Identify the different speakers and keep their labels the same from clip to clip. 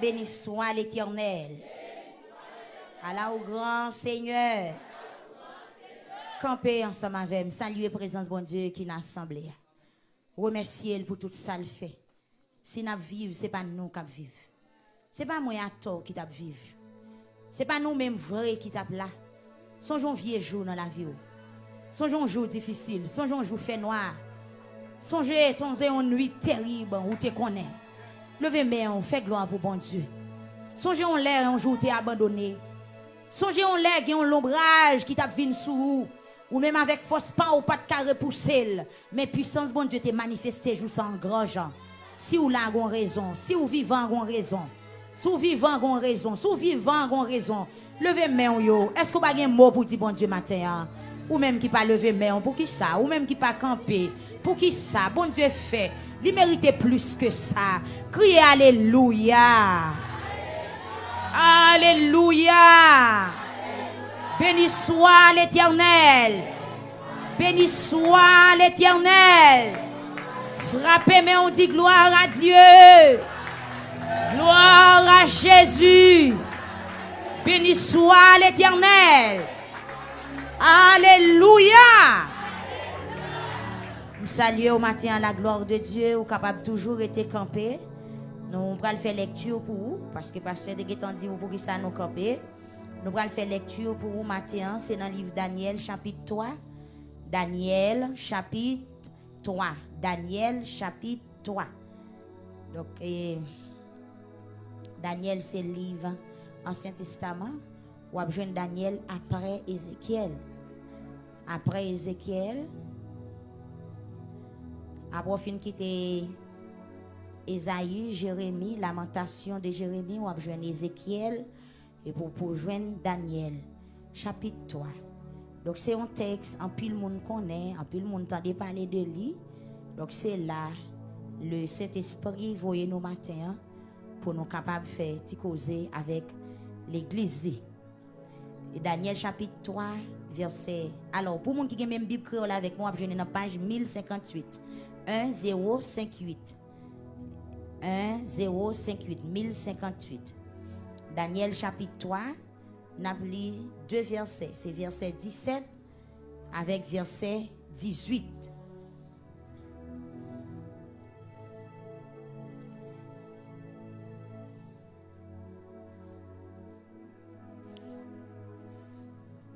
Speaker 1: Béni soit l'Éternel. Allah au grand Seigneur. Camper ensemble avec moi. Saluer présence bon Dieu qui n'a assemblé. Remercier pour tout ça le fait. Si nous vivons, ce n'est pas nous qui vivons. Ce n'est pas moi à tort qui t'a vivre. Ce n'est pas nous mêmes vrais qui t'a là. Songeons vieux jour dans la vie. Songeons jour difficile. Songeons jour fait noir. Songez une nuit terrible où tu connais. Levez main, on fait gloire pour bon Dieu. Songez on l'air un jour t'es abandonné. Songez on l'air qui ont l'ombrage qui t'a venu sous vous. Ou même avec force pas ou pas de carré repousser. Mais puissance bon Dieu t'est manifesté jour sans grangeant. Si ou là gon raison, si ou vivant gon raison. Si ou vivant gon raison, si ou vivant gon raison. Levez main yo. Est-ce que vous avez un mot pour dire bon Dieu matin? Ou même qui pas lever main pour qui ça? Ou même qui pas camper pour qui ça? Bon Dieu fait. Il mérite plus que ça. Criez alléluia. Alléluia. Béni soit l'Éternel. Béni soit l'Éternel. Frappez, mais on dit gloire à Dieu. Gloire à Jésus. Béni soit l'Éternel. Alléluia. Nous saluons au matin la gloire de Dieu, ou capable toujours être campé. Nous allons faire lecture pour vous, parce que pasteur de Gétan dit pour qui ça nous camper. Nous allons faire lecture pour vous matin, c'est dans le livre Daniel chapitre 3. Daniel chapitre 3. Daniel chapitre 3. Donc, Daniel c'est le livre Ancien Testament. Ou à besoin Daniel après Ézéchiel. Après Ézéchiel, après fin quitter Ésaïe, Jérémie, lamentation de Jérémie, ou à besoin Ézéchiel et pour joindre Daniel chapitre 3. Donc c'est un texte en pile monde connaît, en pile monde entend parler de lui. Donc c'est là le Saint-Esprit voyez nous matin pour nous capables de faire causer avec l'église. Et Daniel chapitre 3 verset. Alors pour moun qui a même Bible créole avec moi, je vais dans page 1058. 1058. 1058 1058. Daniel chapitre 3, n'a lu deux versets, c'est verset 17 avec verset 18.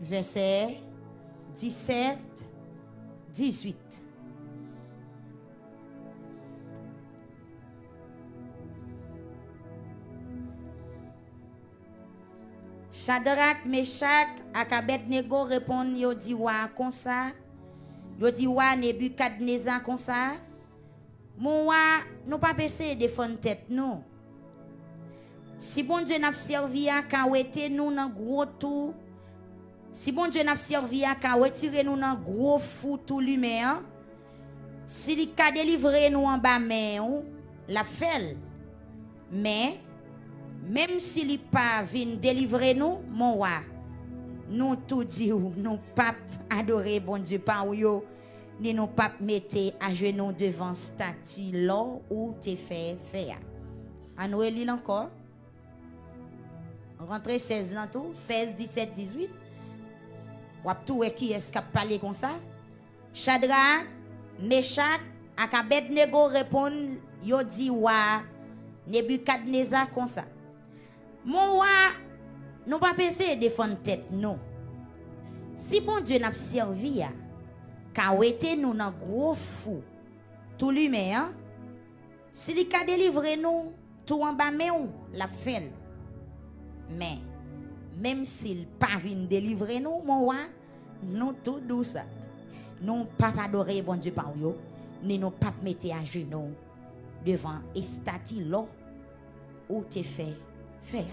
Speaker 1: Verset 17, 18. Shadrach, Meshach, ak Abednego répondent yo di wa comme ça. Yo di wa Nebukadnezar comme ça. Mon wa nous pas essayer défendre tête nous. Si bon Dieu n'a servi à kawete nous dans gros tout. Si bon Dieu n'a servi à retirer nous dans gros fou tout l'humain, si il a délivré nous en bas main, la fait. Mais même s'il n'est pas venu délivrer nous, mon roi, nous tout dit nous pas adorer bon Dieu par yo, ni nous pas mettre à genoux devant statue là où t'es fait faire. À nous lire encore. Rentrez 16 là tout, 16 17 18. Wap tout qui est-ce qui a parlé comme ça? Shadrach, Meshach, ak Abednego répond yo di wa Nebukadnezar comme ça. Mon wa nous pas penser défendre tête non. Si bon Dieu n'a servi ya ka wete nous dans gros fou tout l'humain si li ka délivrer nous tout en bas mais la fin. Mais même s'il pas vient délivrer nous, mon roi, nous tout douce. Nous pas adorer bon Dieu par yo, ni nous pas mettre à genoux devant et statue là où t'es fait faire.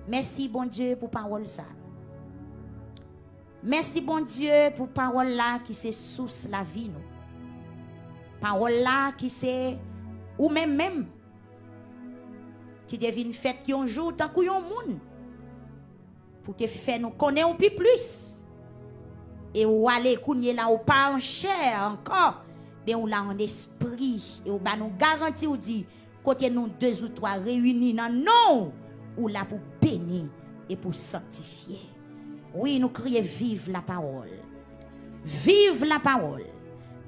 Speaker 1: Merci bon Dieu pour parole ça. Merci bon Dieu pour parole là qui c'est source la vie nous. Parole là qui c'est ou même qui devine fait un jour tant qu'on monde. Pour te faire nous connaître un peu plus. Et ou aller kounye là ou pas en chair encore, mais ou là en esprit et ou ba nous garantit ou dit Côté nous 2 ou 3 réunis dans non, ou là pour bénir et pour sanctifier. Oui, nous crions vive la parole. Vive la parole.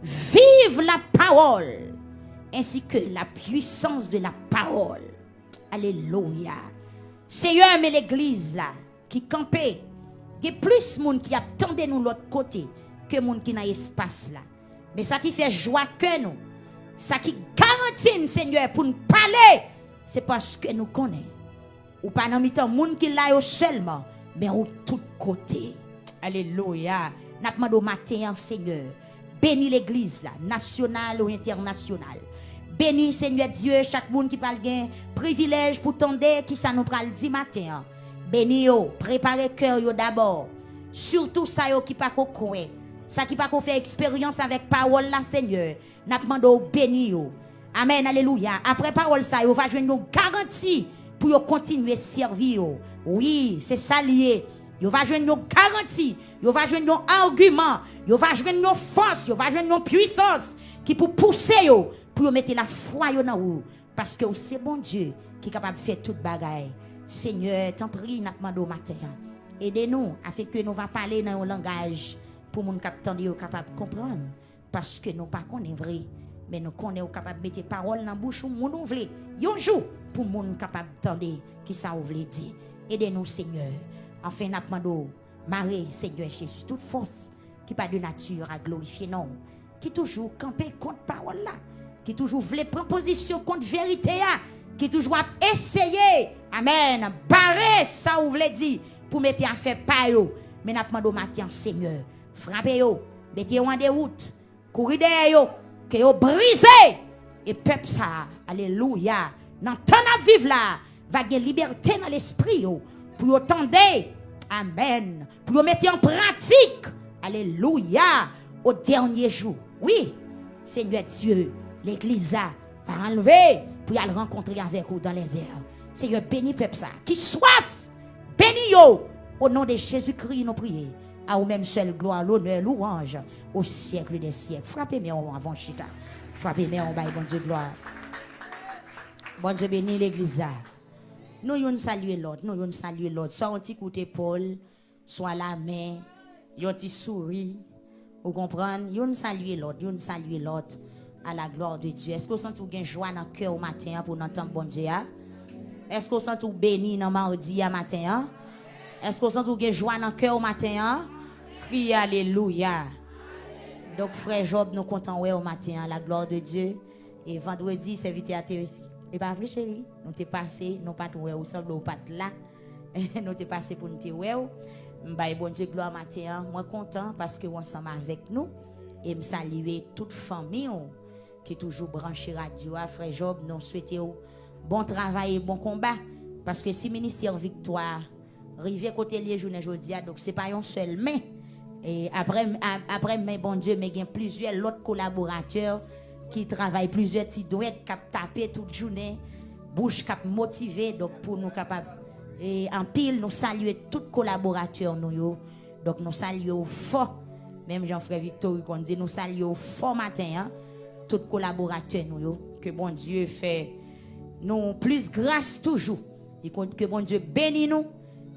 Speaker 1: Vive la parole. Ainsi que la puissance de la parole. Alléluia. Seigneur, mais l'église là, qui campait, il y a plus de monde qui attendait nous l'autre côté que monde qui dans l'espace là. Mais ça qui fait joie que nous, ça qui garantit, Seigneur, pour nous parler, c'est parce que nous connaissons. Ou pas dans mi-temps, monde qui là seulement, mais au tout côté. Alléluia. N'a pas demandé au matin, Seigneur, bénis l'église là, nationale ou internationale. Bénis, Seigneur Dieu, chaque monde qui parle gain privilège pour tendre qui ça nous pral dit matin. Bénis yo, préparez cœur yo d'abord. Surtout ça yo qui pas ko croire. Ça qui pas ko faire expérience avec parole là, Seigneur. N'a demandé au béni yo. Amen, alléluia. Après parole ça yo va joindre une garantie pour yo continuer servir yo. Oui, c'est ça lié. Yo va joindre une garantie, yo va joindre un argument, yo va joindre une force, yo va joindre une puissance qui pour pousser yo pour mettre la foi dans vous parce que c'est bon Dieu qui est capable de faire toute bagaille. Seigneur, t'en prie, n'a demandé au matin. Aidez-nous afin que nous va parler dans un langage pour moun capable de comprendre parce que nous pas connaît vrai mais nous connaissons capable de mettre parole dans bouche ou moun ouvre. Yon jour pour moun capable d'entendre qui ça ouvre dire. Aidez-nous Seigneur. Enfin n'a demandé Marie Seigneur Jésus toute force qui pas de nature à glorifier non qui toujours camper contre parole là qui toujours voulait prendre position contre vérité, qui toujours a essayé, amen, barrer ça ou voulait dire, pour mettre en fait pas yo. Mais n'a demandé au matin, Seigneur, frappez yo, mettez yo en déroute, courir derrière yo, que yo brisé, et peuple ça, alléluia, dans temps à vivre là, va gagner liberté dans l'esprit yo, pour yo tendre, amen, pour yo mettre en pratique, alléluia, au dernier jour. Oui, Seigneur Dieu, l'église là va enlever pour aller rencontrer avec vous dans les airs. Seigneur, bénis peuple ça. Qui soif, bénis yo. Au nom de Jésus-Christ, nous prions. À vous-même seul gloire, l'honneur, louange au siècle des siècles. Frappez-moi avant chita. Frappez-moi en bas, bon Dieu, gloire. Bon Dieu, bénis l'église là. Nous yon saluer l'autre, nous yon saluer l'autre. Soit un petit coup d'épaule, soit la main, yon petit souris. Vous comprenez? Yon saluer l'autre, yon saluer l'autre. À la gloire de Dieu. Est-ce que vous sentez une joie dans le cœur au matin pour entendre bon Dieu? Est-ce que vous sentez béni dans le mardi à matin? Est-ce que vous sentez une joie dans le cœur au matin? Criez alléluia. Donc frère Job, nous comptons au matin à la gloire de Dieu. Et vendredi, serviteur à TV. Et pas vrai chérie, nous t'es passé, nous pas tout ou semble ou pas là. Nous t'es passé pour nous te ouais. Bon Dieu gloire matin. Moi content parce que vous ensemble avec nous et me saluer toute famille qui est toujours branché radio, frère Job, nous souhaitons bon travail et bon combat. Parce que si ministère Victoire arrive côté les journées aujourd'hui, donc c'est pas un seul mais. Et après mais bon Dieu, mais il y a plusieurs autres collaborateurs qui travaillent plusieurs petits doigts qui tapent toute journée, bouche cap motivé donc pour nous capable et en pile nous saluer tous collaborateurs nous. Donc nous saluons fort. Même Jean-Frère Victor qu'on dit nous saluons fort matin hein? Tous collaborateurs nous que bon Dieu fait nous plus grâce toujours et que bon Dieu bénit nous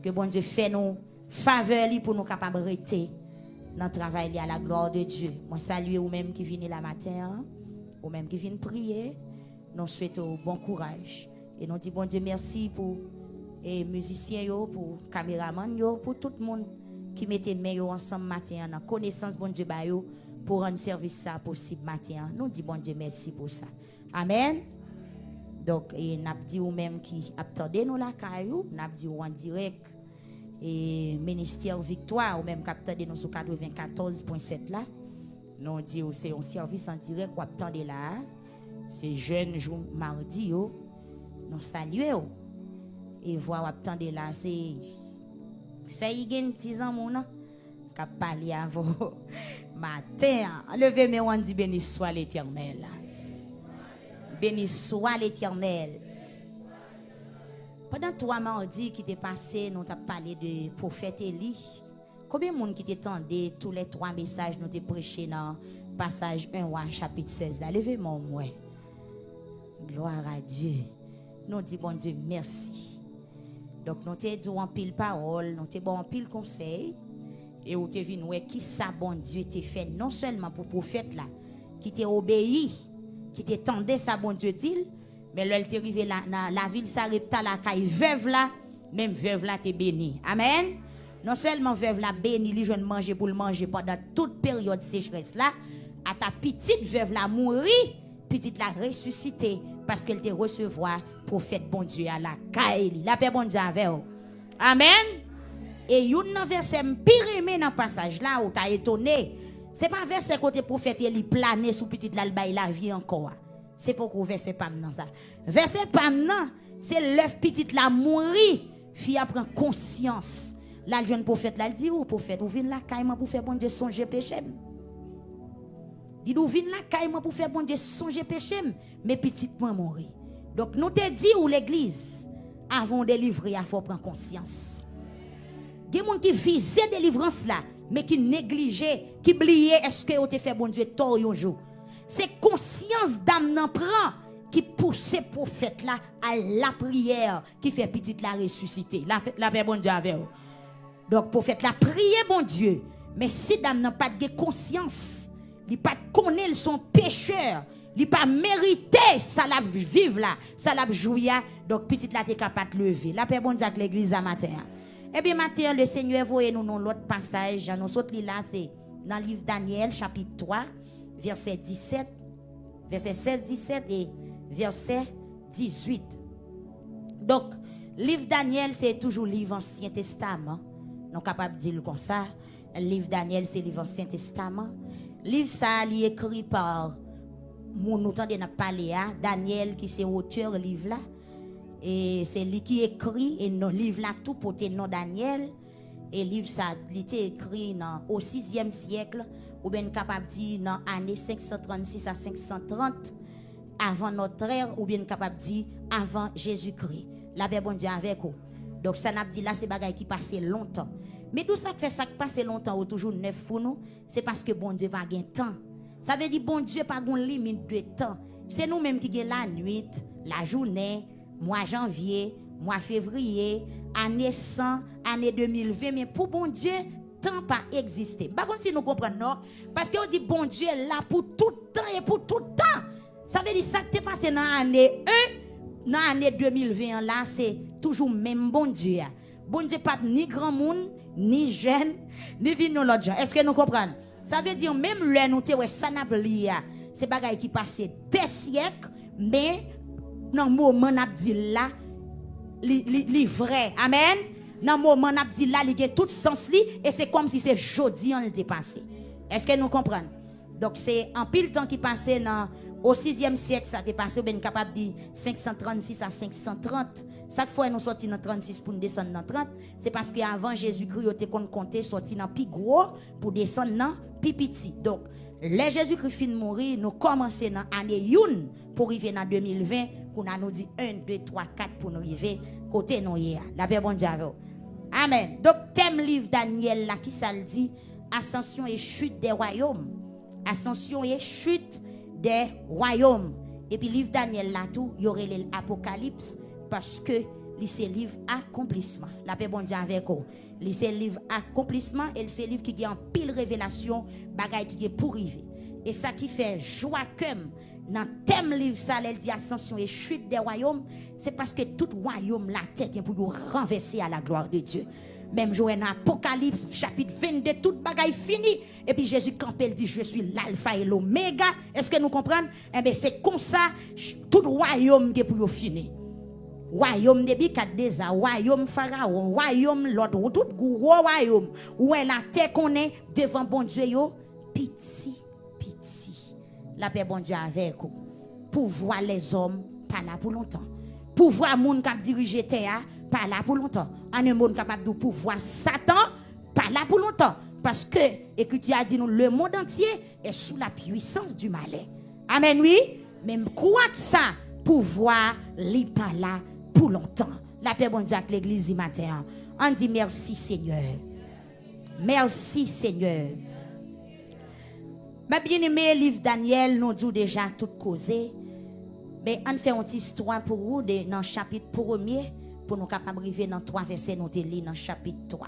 Speaker 1: que bon Dieu fait nous faveur pour nous capables rester dans le travail à la gloire de Dieu. Moi salue ou même qui viennent la matin hein? Ou même qui viennent prier nous souhaitons bon courage et nous disons bon Dieu merci pour les musiciens yo pour caméraman yo pour tout le monde qui mettait main ensemble matin en connaissance bon Dieu ba yo pour rendre service ça possible matin. Nous dit bon Dieu merci pour ça. Amen. Donc et n'a dit ou même qui attendait nous la caillou, n'a dit en direct et ministère Victoire ou même capteur nous sur 94.7 là. Nous dit c'est un service en direct ou attendez là. C'est jeune jour mardi yo. Nous saluons et voir attendez là c'est y a 10 ans mon qui a parlé avant matin. Levez mes on dit béni soit l'Éternel. Béni soit l'Éternel. Pendant 3 mardis qui t'est passé, nous avons parlé de prophète Élie. Combien de monde qui t'entendait tous les 3 messages nous t'ai prêché dans passage 1 ou chapitre 16 là. Levez-moi moi. Gloire à Dieu. Nous disons, bon Dieu, merci. Donc, nous te dit en pile parole, nous te bon en pile conseil. Et où te venu, qui ça, bon Dieu, te fait non seulement pour prophète là, qui t'a obéi, qui t'attendait ça, bon Dieu, dit, mais là, elle t'est arrivé là, dans la ville, ça repta la caille, veuve là, même veuve là, t'es béni. Amen. Non seulement veuve là, béni, li joine manger pour le manger pendant toute période sécheresse là, à ta petite veuve là, mourir, petite là, ressuscité, parce qu'elle te recevoir, prophète, bon Dieu, à la caille. La paix, bon Dieu, avec vous. Amen. Et il y a un verset pire aimé dans le passage là, où tu as étonné. Ce n'est pas un verset côté prophète, il plane sous petite là, la vie encore. C'est pourquoi verset pas maintenant ça. Verset pas maintenant, c'est l'œuf petite là mourir, fille prend conscience. Là, le jeune prophète là, il dit, oh prophète, vous venez là, caïman pour faire bon Dieu songer péché. Il dit, vous venez là, caïman pour faire bon Dieu songer péché, mais petite moi mourir. Donc, nous te dit, ou l'église, avant de délivrer, il faut prendre conscience. Il y a des gens qui visaient la délivrance là, mais qui négligeaient, qui oubliaient est-ce que vous avez fait bon Dieu tort un jour. C'est conscience d'âme n'en prend qui pousse le prophète là à la prière qui fait petite la ressusciter. La fait bon Dieu avec vous. Donc prophète là prier bon Dieu, mais si d'âme n'a pas de conscience, il pas connaît son pécheur, il pas mérité ça la vivre là, ça la jouir, donc petite là t'es capable de lever. La paix bon Dieu avec l'église à matin. Eh bien, matin, le Seigneur voyez nous dans l'autre passage. Nous sommes là, c'est dans le livre Daniel, chapitre 3, verset 17, verset 16, 17 et verset 18. Donc, livre Daniel, c'est toujours livre Ancien Testament. Nous sommes capables de dire comme ça. Le livre Daniel, c'est livre Ancien Testament. Livre ça, il est écrit par mon autant de parler, Daniel, qui c'est auteur livre là. Et c'est lui qui écrit et nos livres là tout porté nom Daniel et livre ça il était écrit au 6e siècle ou bien capable dire dans année 536 à 530 avant notre ère ou bien capable dire avant Jésus-Christ. La paix bon Dieu avec vous. Donc ça n'a dit là c'est bagaille qui passait longtemps. Mais tout ça fait ça qui passe longtemps ou toujours neuf pour nous, c'est parce que bon Dieu pas gain temps. Ça veut dire bon Dieu pas une limite de temps. C'est nous mêmes qui gagne la nuit, la journée, mois janvier, mois février, année 100, année 2020, mais pour bon Dieu, temps pas existé. Par contre, si nous comprenons, non, parce qu'on dit bon Dieu est là pour tout temps et pour tout temps. Ça veut dire ça qui est passé dans l'année 1, dans l'année 2020, là, c'est toujours même bon Dieu. Bon Dieu pas ni grand monde, ni jeune, ni vin nous l'autre gens. Est-ce que nous comprenons? Ça veut dire même le nous te ça n'a pas c'est bagaille qui passé des siècles, mais dans le moment n'a dit là, li vrai. Amen. Dans le moment n'a dit là, il a tout sens li et c'est comme si c'est jodi on était passé. Est-ce que nous comprenons? Donc c'est en pile temps qui passait au 6e siècle, ça t'est passé, ben capable de dire 536 à 530. Chaque fois nous sorti dans 36 pour nous descendre dans 30, c'est parce qu'avant Jésus-Christ, on était compté sorti dans plus gros pour descendre dans plus petit. Donc, les Jésus-Christ fin de mourir, nous commençons dans l'année 1 pour arriver dans 2020, pour nous dit 1, 2, 3, 4 pour nous arriver côté nous hier. La paix bon Dieu. Amen. Donc, thème livre Daniel là qui ça le dit, ascension et chute des royaumes. Ascension et chute des royaumes. Et puis livre Daniel là tout, il y aurait l'Apocalypse parce que c'est livre accomplissement. La paix bon Dieu avec vous. C'est livre accomplissement et c'est livre qui a en pile révélation, bagaille qui est pour arriver. Et ça qui fait joie comme dans thème livre ça, elle dit ascension et chute des royaumes, c'est parce que tout royaume la tête est pour renverser à la gloire de Dieu. Même jouer dans Apocalypse chapitre 22, toute bagaille fini. Et puis Jésus campé, il dit je suis l'alpha et l'oméga. Est-ce que nous comprenons? Eh bien c'est comme ça, tout royaume qui est pour finir. Royaume de Bikadneza, royaume Pharaon, royaume l'autre, tout gros royaume. Où est la terre qu'on est devant bon Dieu, yo, petit. La paix bon Dieu avec vous. Pour voir les hommes, pas là pour longtemps. Pour voir les gens qui dirigent terre, pas là pour longtemps. En un monde capable de pouvoir Satan, pas là pour longtemps. Parce que, Écriture a dit nous, le monde entier est sous la puissance du malin. Amen, oui. Même croire que ça, pouvoir, li pas là pour longtemps. La paix bon Dieu avec l'église du matin. On dit merci Seigneur. Merci Seigneur. Ma bien-aimée, livre Daniel, nous dit déjà tout causé. Mais on fait une petite histoire pour vous dans le chapitre 1er pour nous capables arriver dans 3 versets nous te lit dans le chapitre 3.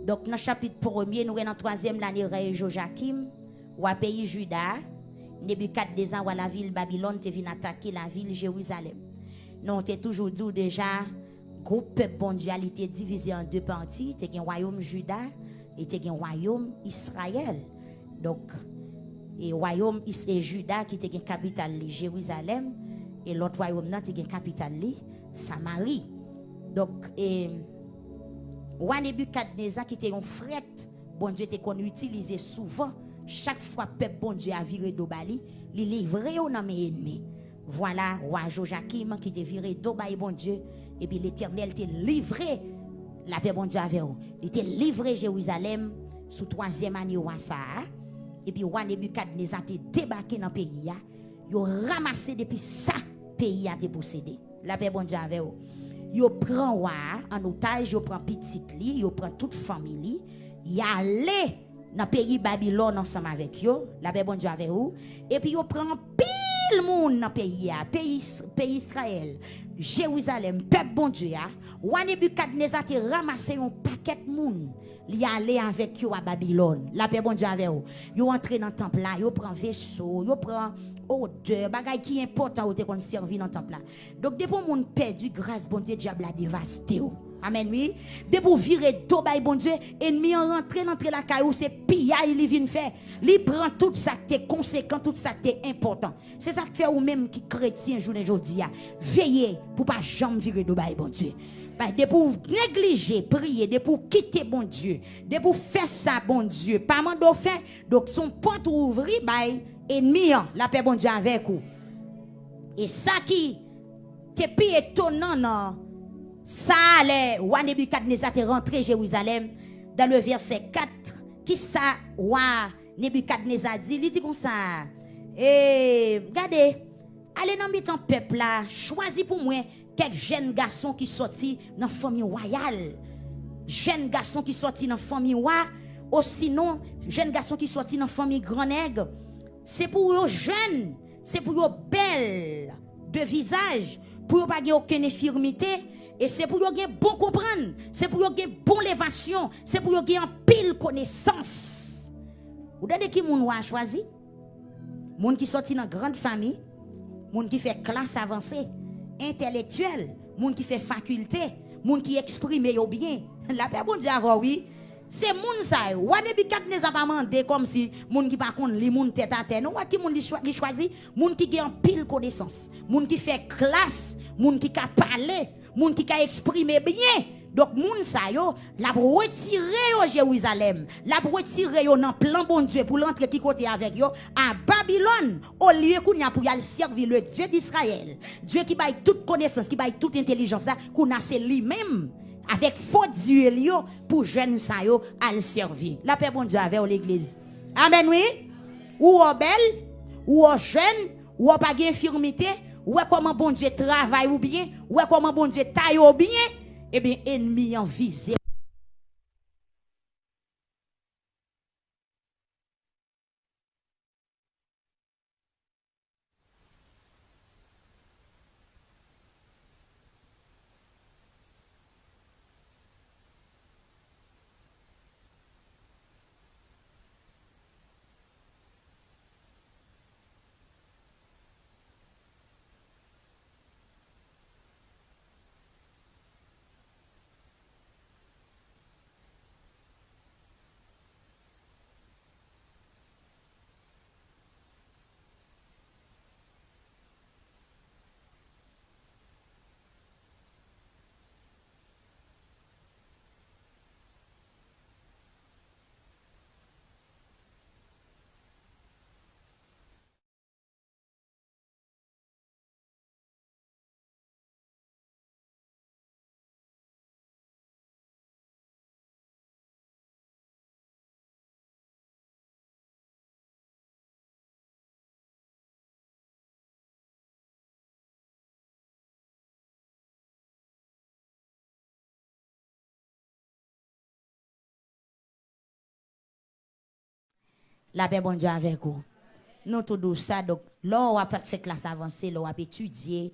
Speaker 1: Donc dans le chapitre 1er nous dans 3e l'année règne Joachim ou à pays Juda, Nebukadnezar ou à la ville Babylone te vient attaquer la ville Jérusalem. Nous on toujours dit déjà groupe peuple bon Dieu était divisé en 2 parties, tu as un royaume Juda et tu as un royaume Israël. Donc et royaume et Juda qui était une capitale Jérusalem et l'autre royaume là était une capitale Samarie. Donc et roi Nebukadnezar qui était un frère bon Dieu était qu'on utilisait souvent chaque fois peuple bon Dieu a viré d'Obali, li livré au nom ennemi. Voilà roi Joachim qui était viré d'Obali bon Dieu et puis l'Éternel était livré la paix bon Dieu avec eux. Il était livré Jérusalem sous 3e année roi ça. Et puis roi Nebukadnezar était débarqué dans le pays. Il a ramassé depuis ça, pays a été possédé. La paix bon Dieu avec eux. Il prend roi en otage, il prend petit li, il prend toute famille, il allé dans le pays Babylone ensemble avec eux. La paix bon Dieu avec eux. Et puis il prend pile monde dans le pays Israël, Jérusalem, peuple bon Dieu. Roi Nebukadnezar a ramassé un paquet de monde. Il allé avec eux à Babylone. La paix bon Dieu avec eux. Ils entré dans le temple là, ils prend vaisseau, ils prend odeur, bagay qui important ou qu'on servi dans le temple là. Donc depuis mon perdu grâce bon Dieu diable a dévasté. Amen oui. Depuis virer tout bay bon Dieu, ennemi en rentré la caillou c'est pillage il vient faire. Il prend tout ça qui est conséquent, tout ça qui est important. C'est ça que fait ou même qui chrétien journée aujourd'hui. Veillez pour pas jamais virer tout bay bon Dieu. De pour négliger, prier, de pour quitter bon Dieu, de pour faire ça bon Dieu, pas mando fait, donc son porte ouvri, bay, ennemi, la paix bon Dieu avec vous. Et ça qui, te plus étonnant, non, ça allait, roi Nebukadnezar est rentré Jérusalem, dans le verset 4, qui ça, roi Nebukadnezar dit, il dit comme ça, regardez, allez dans le temps peuple là, choisis pour moi, quelques jeunes garçons qui sortis dans la famille royale. Jeunes garçons qui sortis dans la famille royale. Ou sinon, jeunes garçons qui sortis dans la famille grand nègre. C'est pour eux jeunes. C'est pour eux belles de visage. Pour eux pas aucune infirmité. Et c'est pour eux bon comprendre. C'est pour eux bon l'évasion. C'est pour eux en pile connaissance. Vous savez qui moun a choisi? Moun qui sorti dans grande famille. Moun qui fait classe avancée. Intellectuel, moun qui fait faculté, moun qui exprime bien. La paix bon Dieu avant oui. C'est moun ça. Roi Nebukadnezar pas mandé comme si moun qui pas connait li moun tête à tête. Non, qui moun li choisi, moun qui gagne pile connaissance, moun qui fait classe, moun qui ka parler, moun qui ka exprimer bien. Donc moun sa yo la retirer au Jérusalem, la retirer yo dans plan bon Dieu pour l'entrer qui côté avec yo à Babylone au lieu qu'on a pour y aller servir le Dieu d'Israël. Dieu qui baille toute connaissance, qui baille toute intelligence là, qu'on a c'est lui-même avec faux Dieu yo pour jeunes sa yo à le servir. La paix bon Dieu avec l'église. Amen oui. Ou au belle, ou au jeune, ou au pas d'infirmité, ou comment bon Dieu travaille ou bien, ou comment bon Dieu taille ou bien. Eh bien, ennemi en visé. La paix bon Dieu avec vous. nous tout douce ça. Donc, là, on a fait classe avancée, là, on a étudié,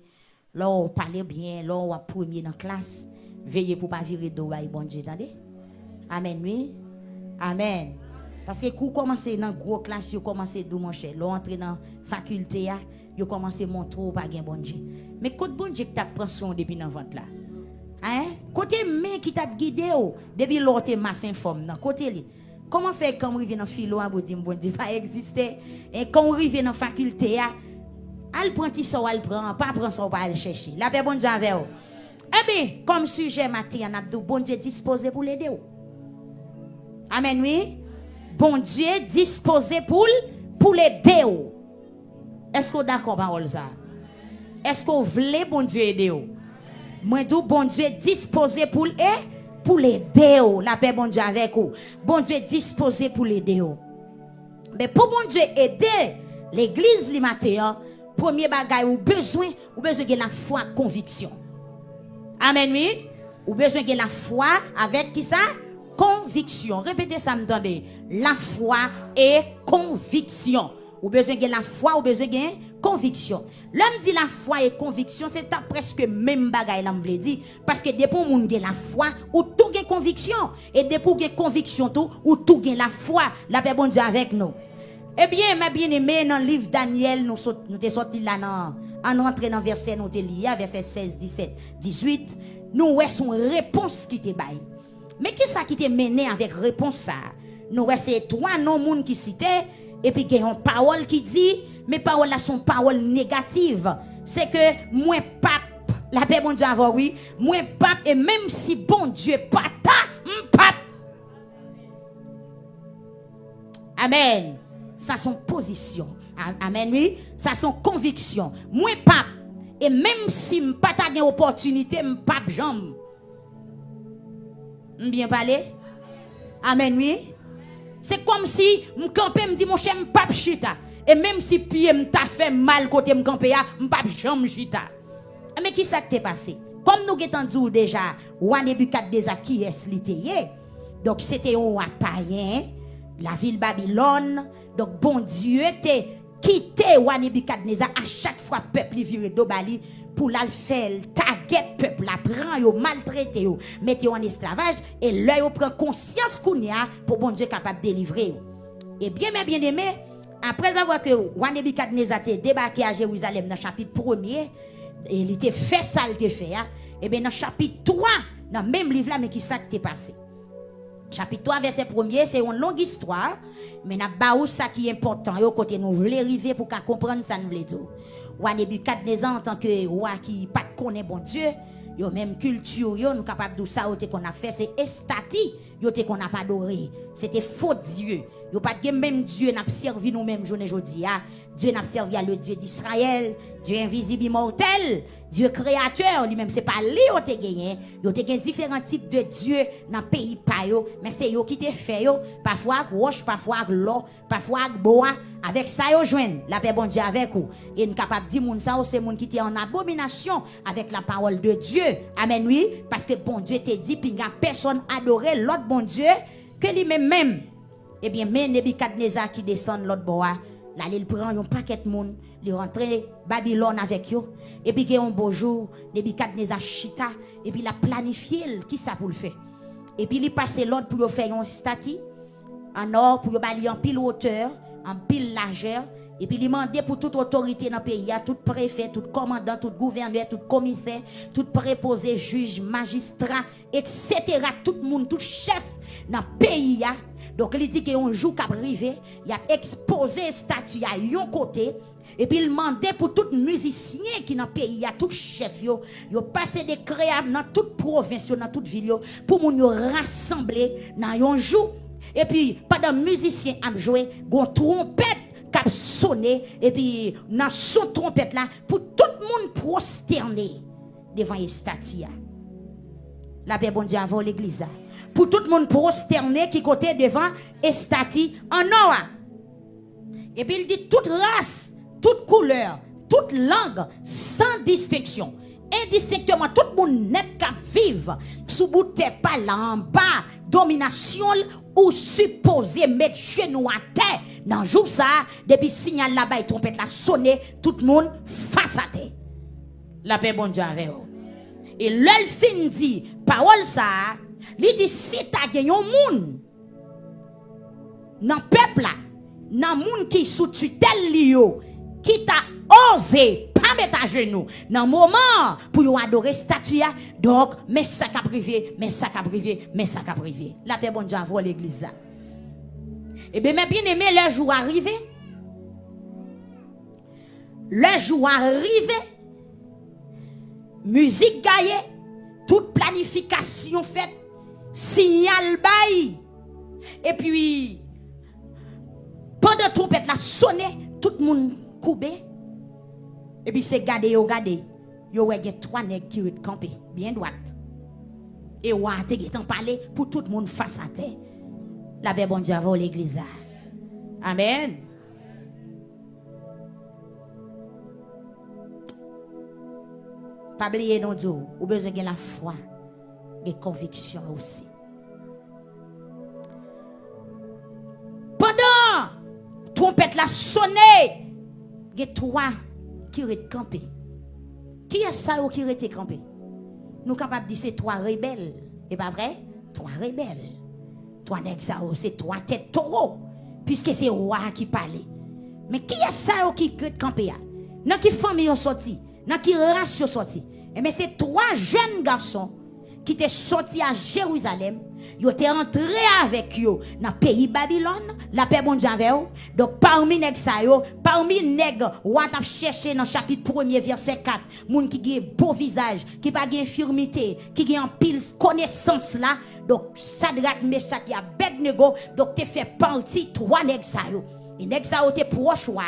Speaker 1: là, on parle bien, là, on a premier dans la classe. Veillez pour ne pas virer d'eau, bon Dieu, attendez. Amen, oui. Amen. Parce que quand vous commencez dans une grosse classe, vous commencez d'où mon cher. Vous entrez dans la faculté, vous commencez à montrer pas de bon Dieu. Mais quand bon Dieu t'a pris son depuis dans ventre là. Hein? Côté mais qui t'a guidé depuis l'autre masse informe dans côté li. Comment faire quand on arrive dans philo pour dire bon Dieu pas exister et quand on arrive dans la faculté al prend ti ça al prend pas prend ça pas aller chercher. La paix bon Dieu avec vous. Eh bien, comme sujet matin, on a dit bon Dieu disposé pour l'aider. Amen, oui. Bon Dieu disposé pour l'aider. Est-ce que vous êtes d'accord avec ça? Est-ce que vous voulez bon Dieu aider? Moi, tout bon Dieu disposé pour l'aider. La paix, bon Dieu avec vous. Bon Dieu disposé pour l'aider. Mais pour bon Dieu aider l'église li matin, premier bagage ou besoin de la foi, conviction. Amen, oui. Ou besoin de la foi avec qui ça? Conviction. Répétez ça, m'entendez. La foi et conviction. Ou besoin de la foi, ou besoin de conviction. L'homme dit la foi et conviction, c'est presque même bagaille là m'vle dit parce que depuis moun gen la foi ou tout gen conviction et depuis gen conviction tout ou tout gen la foi, la paix bon Dieu avec nous. Eh bien, mes bien-aimés, dans le livre Daniel, nous sommes sortis là en rentrant dans verset nous lié verset 16, 17, 18, nous ouais son réponse qui te baille. Mais qui ça qui te mené avec réponse ça? Nous ouais c'est trois non moun qui citait et puis il y a une parole qui dit mais paroles là sont paroles négatives. C'est que moi pape, la paix bon Dieu avant oui, moi pape et même si bon Dieu pas ta pape. Amen. Ça son position. Amen oui, ça son conviction. Moi pape et même si m'pas ta gain opportunité m'pape jambe. Bien parlé? Amen oui. C'est comme si m'campé me dit mon cher m'pape chita et même si pied m'ta fait mal côté m'campé a m'pape jambe chita. Mais qui ça t'est passé? Comme nous gétan dit déjà, roi Nebukadnezar qui est littéraire. Donc c'était un païen, la ville Babylone. Donc bon Dieu t'es quitté roi Nebukadnezar à chaque fois peuple viré d'Obali pour la faire target peuple la prend yo maltraité yo mettez en esclavage et là yo prend conscience qu'on y a pour bon Dieu capable de délivrer. Et bien mes bien-aimés, après avoir que roi Nebukadnezar t'est débarqué à Jérusalem dans chapitre 1er, il était fait ça il était fait et bien dans chapitre 3 dans même livre là mais qui ça t'est passé. Chapitre 3 verset 1er c'est une longue histoire mais n'a ba ou ça qui est important yo côté nous voulons arriver pour qu'à comprendre ça nous veut dire. Roi Nebukadnezar en tant que roi qui pas connaît bon Dieu, yo même culture yo nous capable de ça qu'on a fait c'est estati yo te qu'on a pas adoré, c'était faux Dieu. Yo pas de même Dieu n'a servi nous même journée jodi a. Dieu n'a servi à le Dieu d'Israël, Dieu invisible immortel, Dieu créateur, lui-même c'est pas lui yo te gagné. Yo te gagné différents types de Dieu dans pays pa yo, mais c'est yo qui te fait yo, parfois avec roche, parfois avec l'eau, parfois avec bois, avec ça yo joine la paix bon Dieu avec vous. Et nous capable dire moun ça c'est moun qui était en abomination avec la parole de Dieu. Amen oui, parce que bon Dieu te dit puis n'a personne adoré l'autre bon Dieu que lui-même même. Eh bien, mais Nebukadnezar qui descend l'autre bois, là, il prend un paquet de monde, il rentre Babylone avec eux. Et puis, il y a un beau jour, Nebukadnezar chita, et puis il a planifié qui ça pour le faire. Et puis, il passe l'autre pour faire une statue en or, pour balayer en pile hauteur, en pile largeur. Et puis, il demandait pour toute autorité dans le pays, tout préfet, tout commandant, tout gouverneur, tout commissaire, tout préposé, juge, magistrat, etc. Tout le monde, tout chef dans le pays. Donc, il dit qu'un jour qu'il arrivé, il a exposé statue à un côté. Et puis, il demandait pour tout musicien qui dans le pays, il y a tout chef, il a passé des créables dans toute province, dans toute ville, pour nous rassembler dans un jour. Et puis, pendant que les musiciens ont joué, il y a une trompette qui a sonné. Et puis, dans son trompette là, pour tout le monde prosterner devant les statues. La paix bon Dieu avant l'église. Pour tout le monde prosterner qui côté devant et statue en or. Et puis il dit toute race, toute couleur, toute langue, sans distinction, indistinctement tout le monde net qu'à vivre sous bout de pas là en bas domination ou supposé mettre genou à terre dans jour ça depuis signal là-bas et trompette la sonné tout le monde face à terre la paix bon Dieu avec vous et l'el fin dit parole ça li dit si t'as gagné un monde dans peuple là dans monde qui sous tutelle li yo qui t'a osé pas mettre à genoux dans moment pour yo adorer statue donc mais ça qu'a privé mais ça qu'a privé mais ça qu'a privé la paix bon Dieu avoir l'église là et bien mais bien aimé le jour arrivé musique gaillée toute planification faite signal bail et puis pendant trompette la sonné tout le monde coupé et puis c'est garder yo ouais trois nèg qui rete camper bien droite et wa te getan parler pour tout le monde face à terre la paix bon Dieu avant l'église amen pas oublier non Dieu ou besoin de la foi et conviction aussi pendant trompette la sonné il y a trois qui rete campé. Qui est ça qui rete campé? Nous capables de dire c'est trois rebelles. Et pas vrai? Trois rebelles. Trois nèg ça c'est trois têtes taureaux. Puisque c'est roi qui parle. Mais qui est ça qui rete campé? Dans qui famille ont sorti? Dans qui race ont sorti? Et mais c'est trois jeunes garçons qui étaient sortis à Jérusalem. Ils étaient entrés avec eux dans le pays Babylone, la paix bon Dieu avec eux. Donc parmi nèg ça yo, parmi nèg ou t'a cherché dans chapitre 1er verset 4, moun qui a beau visage, qui pas de infirmité, qui a en pile connaissance là. Donc Shadrach, Meshach et Abednego, donc te fait partie trois nèg ça yo. Et nèg ça yo te proche wa.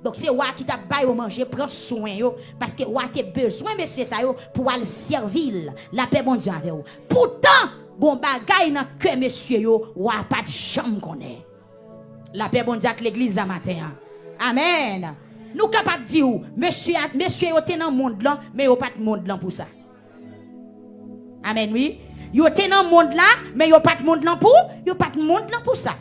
Speaker 1: Donc c'est roi qui t'a baillé manger, prend soin yo parce que roi a besoin monsieur ça yo pour aller servir la paix bon Dieu avec eux. Pourtant bon bagay nan que monsieur yo ou pas de chambre connaît la paix bon Dieu avec l'église à matin amen nous capable dire monsieur yo te dans monde là mais yo pas de monde là pour ça amen oui yo te dans monde là mais yo pas de monde là pour ça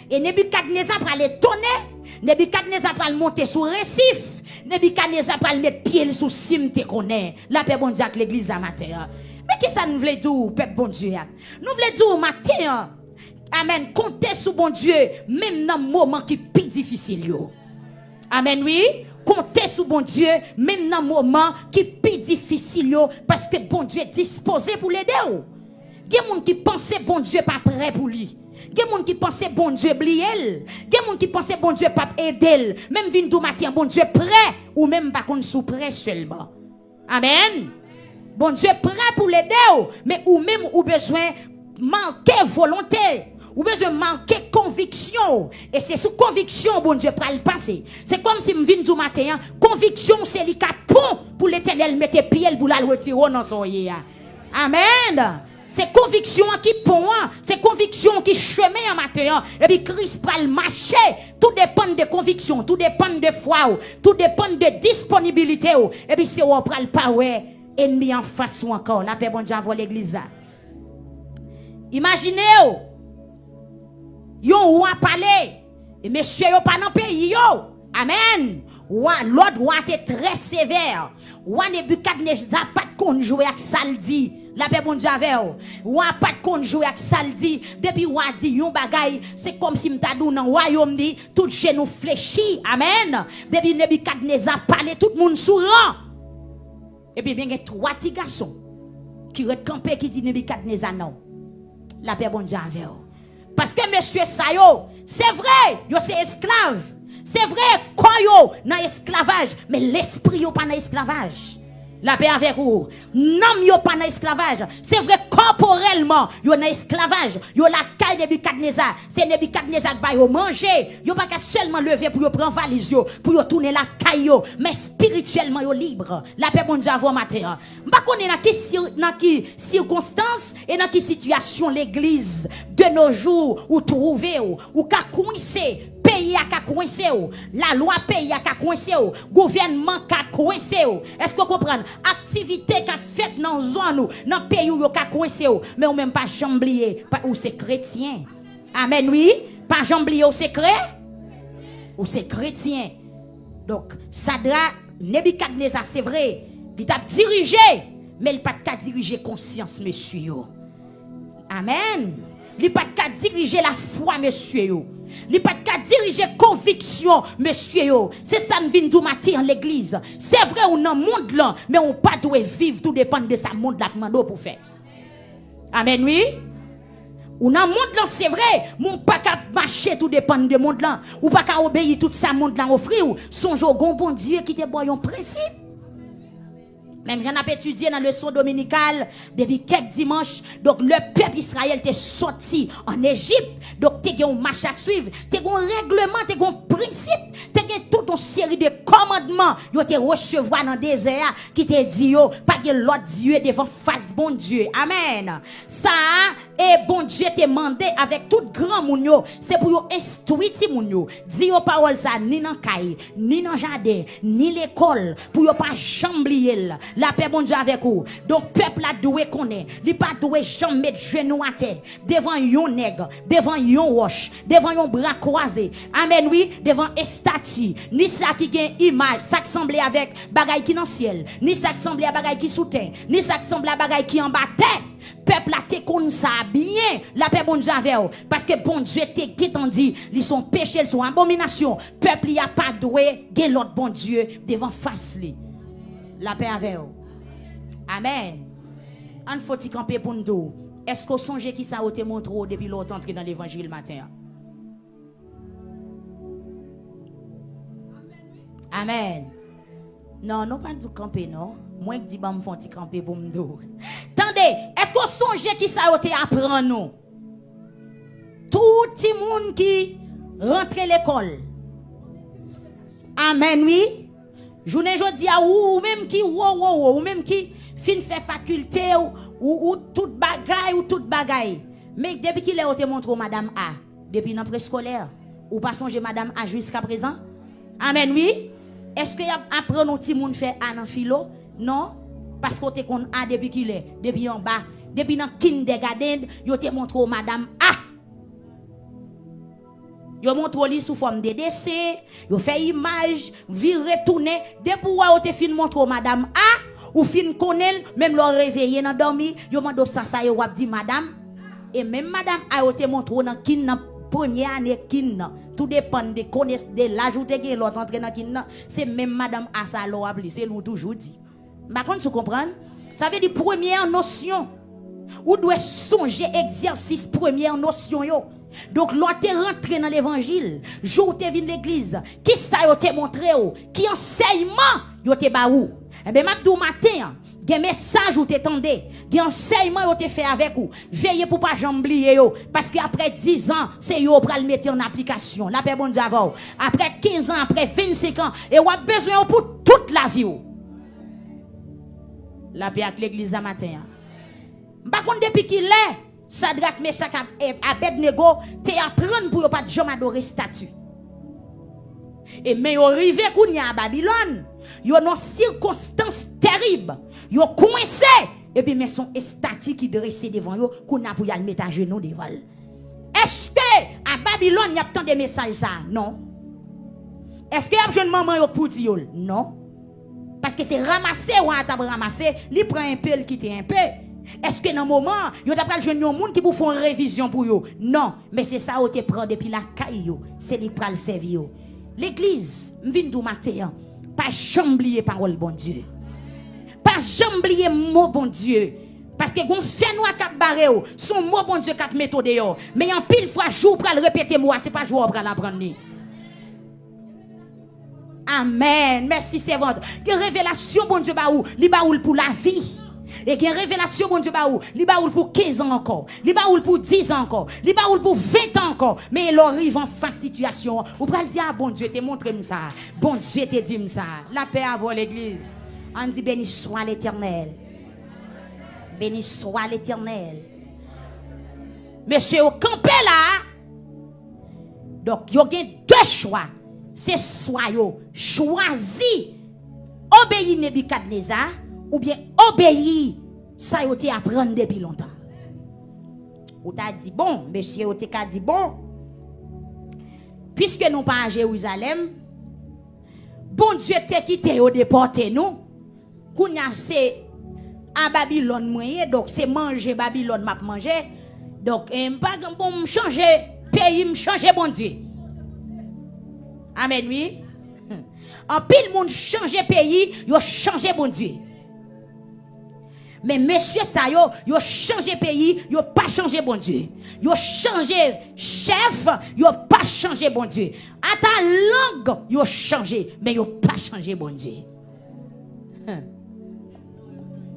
Speaker 1: et Nebukadnezar va aller tonner Nebukadnezar va monter sur récif Nebukadnezar va mettre pied sous cime te connaît la paix bon Dieu avec l'église à matin. Mais qui ça nous voulait dire, peuple bon Dieu? Nous voulons dire matin, amen, comptez sur bon Dieu, même dans le moment qui est plus difficile. Yo. Amen, oui. Comptez sur bon Dieu, même dans le moment qui est plus difficile, yo, parce que bon Dieu est disposé pour l'aider. Il y a des gens qui pensent bon Dieu pas prêt pour lui. Il y a des gens qui pensent bon Dieu oublier. Il y a des gens qui pensent bon Dieu pas aider. Même vin du matin, bon Dieu prêt, ou même pas qu'on sous prêt seulement. Amen. Bon Dieu prêt pour l'aider, mais ou même ou besoin manquer volonté, ou besoin manquer conviction. Et c'est sous conviction bon Dieu prêt le passer. C'est comme si me vinn du matin, conviction c'est li capon pour l'Éternel mettre pied pour la retirer dans son yé. Amen. C'est conviction qui pont, c'est conviction qui chemin en matin. Et puis Christ prêt le marcher. Tout dépend de conviction, tout dépend de foi, tout dépend de disponibilité. Et puis c'est on prêt le pas ouais. Ennemi en face ou encore la paix bon Dieu avant l'église là. Imaginez yo ou a parler et monsieur yo pas dans pays yo. Amen. L'autre roi était très sévère. Roi Nebukadnezar pas de kon jouer avec saldi. La paix bon Dieu avec ou a pas de kon jouer avec saldi. Depuis roi dit yon bagay c'est comme si m'ta dou dans royaume dit tout genou fléchi. Amen. Depuis Nebukadnezar parler tout le monde sourd. Et puis, il y a trois petits garçons qui sont campés qui disent Nebukadnezar non. La paix bon Dieu avec eux. Parce que monsieur Sayo, c'est vrai, yo c'est esclave. C'est vrai, quoi yo dans esclavage, mais l'esprit yo pas dans esclavage. La paix avec vous. Non, yo pas dans esclavage. C'est vrai, corporellement, yo dans esclavage. Yo la caille de Nebukadnezar. C'est Nebukadnezar qui va yo manger. Yo pas seulement lever pour yo prendre valise yo, pour yo tourner la caille yo, mais spirituellement yo libre. La paix bon Dieu avant matin. M'pa connait dans qui circonstance et dans qui situation l'église de nos jours ou trouver ou ka coincer pays a coincé, la loi pays a coincé, gouvernement a coincé. Est-ce que vous comprenez? Activité qu'a fait dans zone dans pays où a coincé, mais on même pas jamblier ou c'est chrétien. Amen, oui, pas jamblier au secret ou c'est chrétien. Donc Sadra Nebukadnezar, c'est vrai, il t'a dirigé, mais il pas qu'à diriger conscience, monsieur. Amen. Il pas qu'à diriger la foi, monsieur. Il pas qu'à diriger conviction, monsieur. C'est ça nous vient de matin en l'église. C'est vrai, on dans le monde là, mais on pas doit vivre, tout dépend de sa monde là pour faire. Amen, oui. Ou dans le monde là, c'est vrai, mon pas qu'à marcher, tout dépend de monde là. Ou pas qu'à obéir tout ça monde là offrir. Son jogon bon Dieu qui te boit un principe. Même j'en ai étudié dans le son dominical depuis quelques dimanches. Donc le peuple Israël était sorti en Égypte. Donc tu as un marche à suivre, tu as un règlement, tu as un principe, tu as toute une série de commandements. Tu te recevoir dans le désert qui te dit pas que l'autre Dieu devant face bon Dieu. Amen. Ça et bon Dieu te mandé avec tout grand moun yo, c'est pour instruire ti moun yo. Dis yo parole ça ni dans caille, ni dans jardin, ni l'école pour yo pas jamblier. La paix bon Dieu avec vous. Donc peuple a doué connaît, il pas doué jamais mettre genou à terre devant yon nègre, devant yon roche, devant yon bras croisé. Amen oui, devant un statue, ni ça qui gagne image, ça qui semble avec bagaille qui dans ciel, ni ça qui semble à bagaille qui sous terre, ni ça qui semble à bagaille qui en bas terre. Peuple a te kon ça bien, la paix bon Dieu avec vous parce que bon Dieu te qui t'en dit, ils sont péchés, ils sont abomination. Peuple y a pas doué, gen l'autre bon Dieu devant face li. La paix avec vous. Amen. On faut y camper pour nous. Est-ce que vous songez qui ça a été montré depuis l'autre entrée dans l'évangile matin? Amen. Non, non pas du camper non. Moi qui dis bah me font y camper pour nous. Attendez, est-ce que vous songez qui ça a été apprendre nous? Tout le monde qui rentre à l'école. Amen oui. Journée jodi a ou même qui ou même qui fin fait faculté ou toute bagaille mais depuis qu'il a été montré madame A depuis dans préscolaire ou pas songer madame A jusqu'à présent. Amen oui. Est-ce que y a apprendre un petit monde fait A dans philo? Non, parce qu'on te kon A depuis qu'il est depuis en bas, depuis dans kindergarten, yo te montré madame A. Yo montre li sous forme de dessin, yo fait image, vi retourner, depuis ou te fin montre madame A ou fin connaît même leur réveiller dans dormi, yo mando ça yo wap di madame et même madame A te montre dans kin dans première année kin tout dépend de connaissance de l'âge ou te gen l'autre entrer dans kin c'est même madame A ça lo appli, c'est nous toujours dit. Par contre, vous comprenez? Ça veut dire première notion. Ou doit songer exercice première notion yo. Donc l'on te rentré dans l'évangile, jour te vinn l'église, qui ça yo te montré ou, qui enseignement yo te ba ou. Eh ben m'abdou matin, gen message ou te tendé, gen enseignement yo te fait avec ou. Veillez pour pas jamblier yo parce que après 10 ans, c'est yo pral mettre en application. La paix bon Dieu avant. Après 15 ans, après 25 ans, et ou a besoin pour toute la vie ou. La paix avec l'église à matin. Par contre depuis qu'il est Sadrak, Meshach, Abednego, te apprendre pour pas de jamais adorer statue. Et mais yo rive kounya à Babylone, yo dans circonstances terribles, yo coincé et puis mais son statue qui dressé devant yo kounya pour y aller mettre à genoux devant. Est-ce que à Babylone y a tant de messages ça? Non. Est-ce que y a jeune maman yo pour dire non? Parce que c'est ramasser ou à ramasser, li prend un peu, il quitte un peu. Est-ce que dans le moment, vous avez besoin de monde qui vous font une révision pour vous? Non, mais c'est ça où te prend depuis la caille, c'est li pral servir. L'église, m'vin dou matin, pas jamblier parole bon Dieu. Pas jamblier mot bon Dieu. Parce que gon fait nous cap barré son mot bon Dieu cap méthode yo. Mais en pile fois jour pral répéter moi, c'est pas jour pral apprendre ni. Amen. Merci servante. Que révélation bon Dieu ba ou, li ba ou pour la vie. Et qu'il y a une révélation, bon Dieu, li baoul pour 15 ans encore, li baoul pour 10 ans encore, li baoul pour 20 ans encore. Mais il arrive en face situation. Ou pral dire, ah, bon Dieu, te montre ça. Bon Dieu, te dit ça. La paix avant l'église. On dit, béni soit l'Éternel. Béni soit l'Éternel. Monsieur, au campé là, Donc, il y a deux choix. C'est soit yo choisi obéir Nebukadnezar ou bien obéir ça yo te apprendre depuis longtemps. Ou t'a dit bon, monsieur ou te ka dit bon. Puisque nous pas à Jérusalem, bon Dieu te quitté ou déporté nous. Kounya c'est à Babylone moyen, donc c'est manger Babylone m'a manger. Donc pas bon me changer pays, me changer bon Dieu. Amen oui. En pile monde changer pays, yo changer bon Dieu. Mais monsieur ça yo changé pays, yo pas changé bon Dieu. Yo changé chef, yo pas changé bon Dieu. À ta langue, yo changé, mais yo pas changé bon Dieu.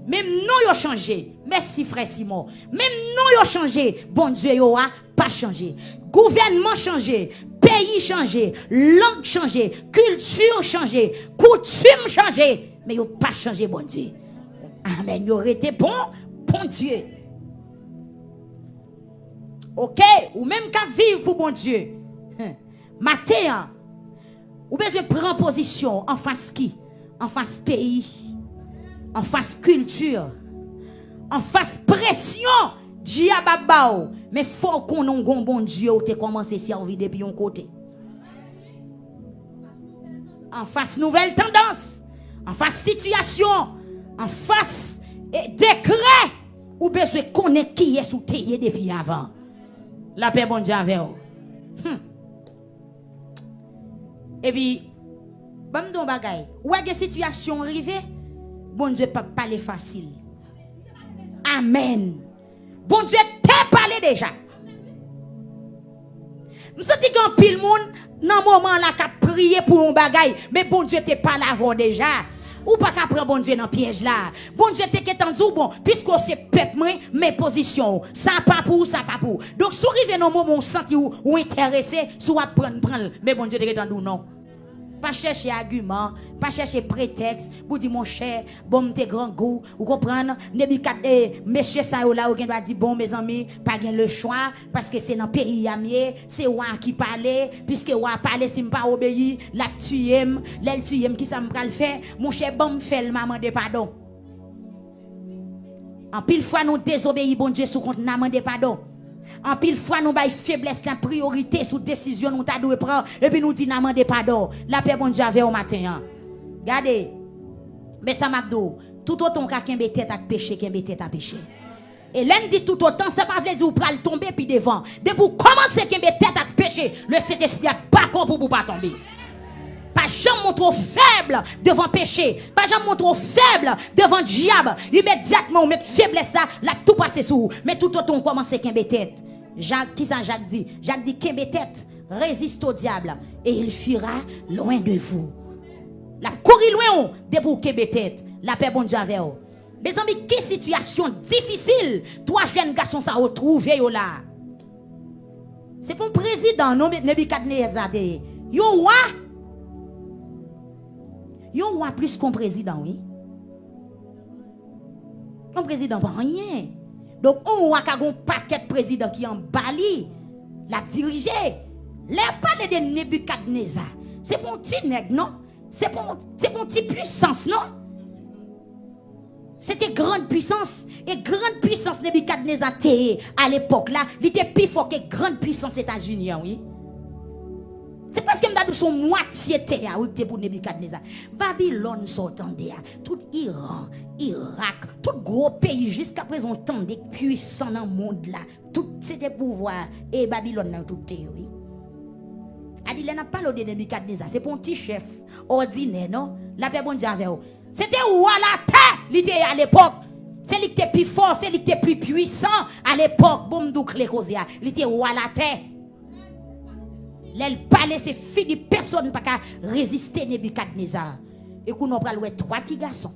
Speaker 1: Même non yo changé. Merci frère Simon. Même non yo changé, bon Dieu yo a pas changé. Gouvernement changé, pays changé, langue changé, culture changé, coutume changé, mais yo pas changé bon Dieu. Amen. Il aurait été bon Dieu. Ok? Ou même qu'à vivre pour bon Dieu. Matin, ou besoin prendre position en face qui? En face pays. En face culture. En face pression. Diababao. Mais faut qu'on ait un bon Dieu ou te commencé à servir depuis un côté. En face nouvelle tendance. En face situation. En face décret ou besoin connaître qui est sous terre depuis avant. La paix bon Dieu avec vous. Et puis bon don bagay, ou a des situations arrivées, bon Dieu pas parler facile. Amen. Bon Dieu t'a parlé déjà. Nous senti qu'un pile monde dans moment là qu'a prié pour un bagay, mais bon Dieu t'a parlé avant déjà. Ou pas qu'à prendre bon Dieu dans piège là. Bon Dieu t'es qu'étendu bon, puisque c'est peuple mes positions. Ça pas pour, ça pas pour. Donc, si vous arrivez dans moment où senti ou intéressé, soit prendre, mais bon Dieu t'es qu'étendu non. Pas chercher argument, pas chercher prétexte, pour dire mon cher, bon t'es grand goût, ou comprendre, monsieur ça là, ou doit dire bon mes amis, pas gain le choix, parce que c'est dans le pays à mieux, c'est moi qui parle, puisque moi parle si pas obéi, la tuem, l'elle tuem qui ça me pral faire, mon cher bon me fait le maman de pardon. En pile fois nous désobéis bon Dieu sous compte n'a de pardon. En pile fois nous bail faiblesse la priorité sous décision nous t'a dû prendre et puis nous dit n'a demandé pardon. La paix bon Dieu avait au matin. Regardez. Mais ça m'abdou, tout autant qu'a kembe tête à péché, kembe tête à péché. Et l'un dit tout autant, ça pas veut dire ou pral tomber puis devant. Dès pour commencer kembe tête à péché, le Saint-Esprit a pas pour pas tomber. Pas jamais montre faible devant péché. Pas jamais montre faible devant diable. Immédiatement, on met faiblesse là, là tout passe sous. Mais tout autant, on commence à kembe tête. Jacques, qui ça Jacques dit? Jacques dit kembe tête, résiste au diable et il fuira loin de vous. La courir loin de pour kembe tête. La paix bon Dieu avec vous. Mes amis, quelle situation difficile, toi jeunes garçons ça retrouver là. C'est pour le président, non Nebukadnezar. Yo wa Yon roi plus qu'un président, oui. Un président pas rien. Donc on a un paquet de présidents qui en Bali, la diriger. Les parler de Nebukadnezar, c'est pour un petit nègre, non? C'est pour une petite puissance, non? C'était grande puissance. Et grande puissance Nebukadnezar à l'époque là, il était plus fort que grande puissance États-Unis, oui. C'est parce que m'dadou son moitié terre oui pour Nebukadnezar. Babylone s'entendait, tout Iran, Irak, tout gros pays jusqu'à présent des puissants dans le monde là, tout c'était pouvoir et Babylone dans tout théorie. Adile n'a pas de Nebukadnezar, c'est pour un petit chef ordinaire non, la paix bon Dieu avec vous. C'était roi la terre, il était à l'époque. C'est lui qui était plus fort, c'est lui qui était plus puissant à l'époque. Bon m'dou clé causia, il était roi la terre. L'elle parlait, c'est fini, personne n'a pas résister Nebukadnezar. Et qu'on a pris trois petits garçons.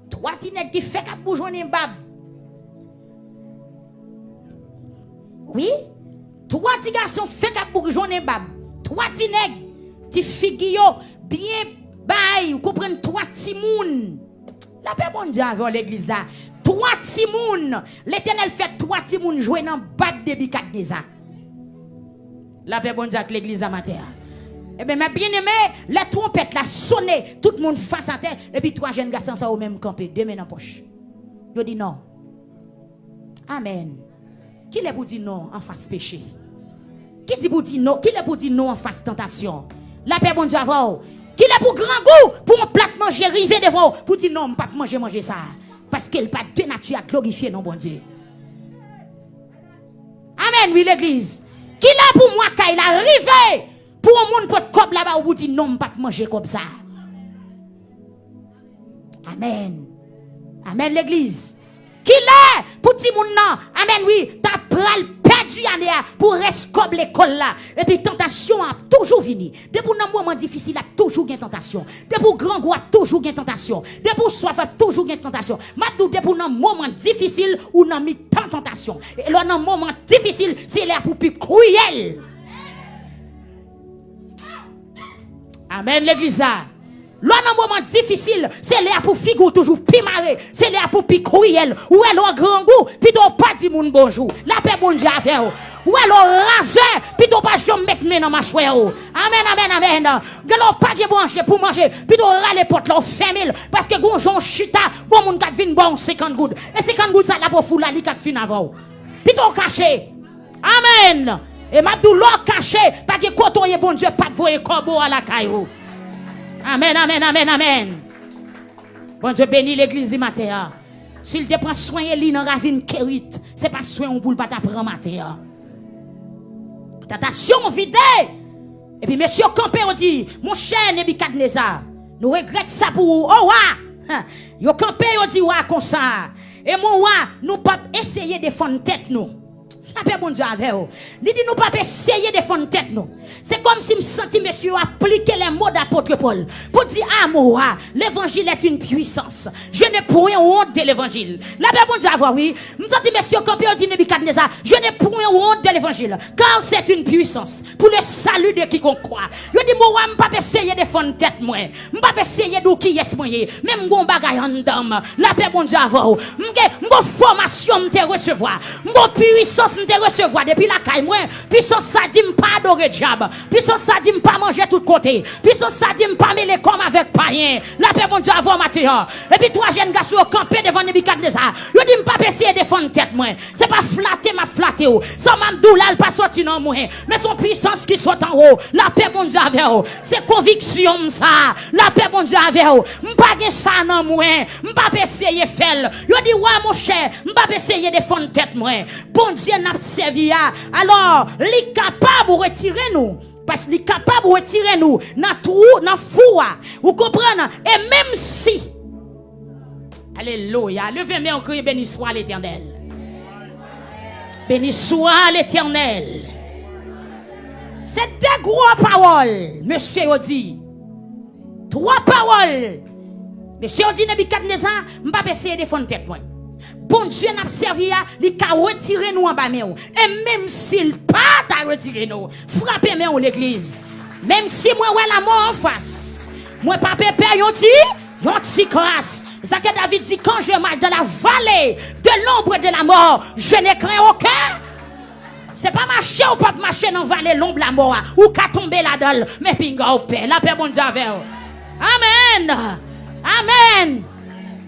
Speaker 1: Trois petits nègres qui fait qu'à bouger un bab. Oui? Trois petits garçons fait qu'à bouger un bab. Trois petits nègres, petits figures, bien bail, vous comprenez, trois petits moun. La paix bon Dieu avec l'église là. Trois petits moun. L'éternel fait trois petits moun jouer dans le bab de Nebukadnezar. La paix bon Dieu avec l'église à matin. Eh bien, mes bien-aimés, la trompette la sonné, tout le monde face à terre, et puis trois jeunes garçons ça au même campé, deux mains dans la poche. Yo dit non. Amen. Qui est pour dire non en face péché? Qui dit pour dire non? Qui est pour dire non en face tentation? La paix bon Dieu avant. Qui est pour grand goût pour un plat manger rivé devant pour dire non, pas manger ça parce qu'elle pas de nature à glorifier non bon Dieu. Amen, oui l'église. Qui là pour moi quand il arrivé pour un monde pour comme là-bas pour dire non, pas manger comme ça. Amen. Amen l'église. Qui là pour dire mon non? Amen oui, t'as pral perdu année pour rescobler l'école là. Et puis tentation a toujours venu. Depuis un moment difficile a toujours une tentation. Depuis grand goût a toujours une tentation. Depuis soif a toujours une tentation. Maintenant depuis un moment difficile ou n'a mis tant tentation. Et là un moment difficile, c'est là pour plus cruel. Amen l'église. Là, dans un moment difficile, c'est là pour figure toujours pimaré, c'est là pour picouriel, ou alors grand goût, puis t'as pas dit mon bonjour, la paix bon Dieu avec vous, ou alors rasé, puis t'as pas jamais mettre dans ma chouette. Amen, amen, amen. Galo pas de branché pour manger, puis t'as râler porte là, fermé, parce que gonjon chita, bon moun ka vinn bon 50 gouttes, et 50 gouttes ça là pour fou la li ka fin avant. Puis t'as caché. Amen. Et m'a dou l'or caché, parce que quand on est bon Dieu, pas de voyer corbeau à la caillou. Amen, amen, amen, amen. Bon Dieu bénit l'église du matin. S'il te prend soin de dans ravine kérit, c'est pas soin pour pas t'apprendre matin. Tentation vide. Et puis monsieur campé on dit, mon cher Nebukadnezar, nous regrettons ça pour vous. Oh wa. Yo campé on dit wa comme ça. Et mon wa, nous pas essayer de défendre tête nous. La paix bon Dieu avec vous. Il dit nous pas essayer de défendre tête nous. C'est comme si me senti monsieur appliquer les mots d'apôtre Paul pour dire à moi l'évangile est une puissance. Je n'ai point honte de l'évangile. La paix bon Dieu avec oui. Me senti monsieur campé dit Nebukadnezar, je n'ai point honte de l'évangile car c'est une puissance pour le salut de quiconque croit. Je dis moi me pas essayer de défendre tête moi. Me pas essayer de qui est moi. Même gon bagay en dame. La paix bon Dieu avec vous. M'gon formation me te recevoir. M'gon puissance te recevoir depuis la caille moi puissance ça dit pas adorer diable puissance ça dit pas manger tout côté puissance ça dit pas mêler comme avec païen la paix bon Dieu avant matin et puis trois jeunes garçons campés devant Nebukadnezar yo dit pas essayer défendre tête moi c'est pas flatter ma flatter ça m'a doulal pas sorti non moi mais son puissance qui soit en haut la paix bon Dieu avec vous c'est conviction ça la paix bon Dieu avec vous m'pas gen ça non moi m'pas essayer faire yo dit ouais mon cher m'pas essayer défendre tête moi bon Dieu n'a servi alors il est capable de retirer nous parce qu'il est capable de retirer nous dans trou dans fou vous comprenez et même si alléluia levez-moi en cri béni soit l'Éternel béni soit l'Éternel c'est des gros paroles monsieur Odi trois paroles monsieur Odi Nebukadnezar m'pas essayer de défendre tête moi. Bon Dieu n'a servi à il a retiré nous en bas et même s'il pas t'a retiré nous frappez nous l'église même si moi ouais la mort en face moi pas pépé yon ti crasse ça que David dit quand je marche dans la vallée de l'ombre de la mort je ne crains aucun. C'est pas marcher ou pas marcher dans la vallée l'ombre de la mort ou qu'à tomber là-dedans mais pinga au paix la paix bon Dieu avec amen amen.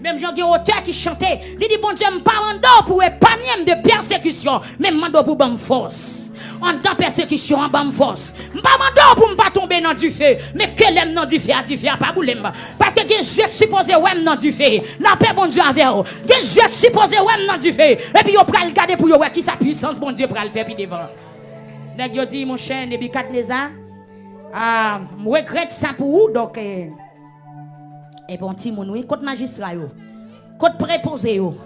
Speaker 1: Même Jean qui auteur qui chantait, il dit bon Dieu me pas mando pour épargner de persécution, mais mando pour bam force. En temps persécution en bam force. Pas mando pour me pas tomber dans du feu, mais que l'aime dans du feu a pas boulem. Parce que gen Dieu supposé ouais dans du feu. La paix bon Dieu avec vous. Gen Dieu supposé ouais dans du feu. Et puis yo pral garder pour yo ouais qui sa puissance bon Dieu pral faire puis devant. Nèg yo dit mon cher Nebukadnezar, regrette ça pour vous donc et bon ti moun oui contre magistrat yo contre préposé yo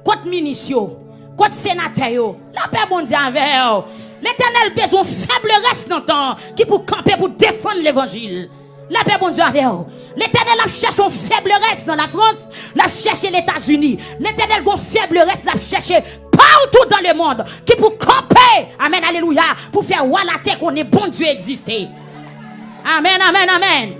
Speaker 1: contre ministre yo contre sénateur yo la paix bon Dieu avec l'Éternel besoin faible reste dans temps qui pour camper pour défendre l'évangile la paix bon Dieu avec l'Éternel a cherché un faible reste dans la France l'a cherché les États-Unis l'Éternel gon faible reste l'a cherché partout dans le monde qui pour camper amen alléluia pour faire walater qu'on est bon Dieu exister amen amen amen.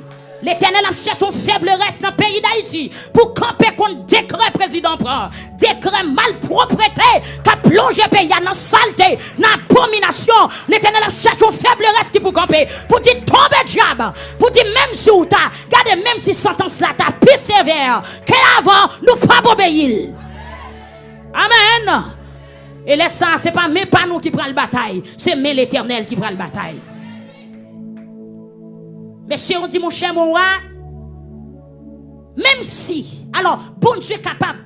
Speaker 1: L'Éternel a cherché un faible reste dans le pays d'Haïti pour camper contre décret président prend. Décret malpropreté qui a plongé le pays dans saleté, dans abomination. L'Éternel a cherché un faible reste qui pour camper. Pour dire tomber diable. Pour dire même si ou ta, regardez même si sentence là ta plus sévère qu'avant nous pas obéir. Amen. Et laisse ça, c'est pas même pas nous qui prend la bataille, c'est mais l'Éternel qui prend la bataille. Monsieur, on dit mon cher, mon roi, même si, alors, bon Dieu est capable,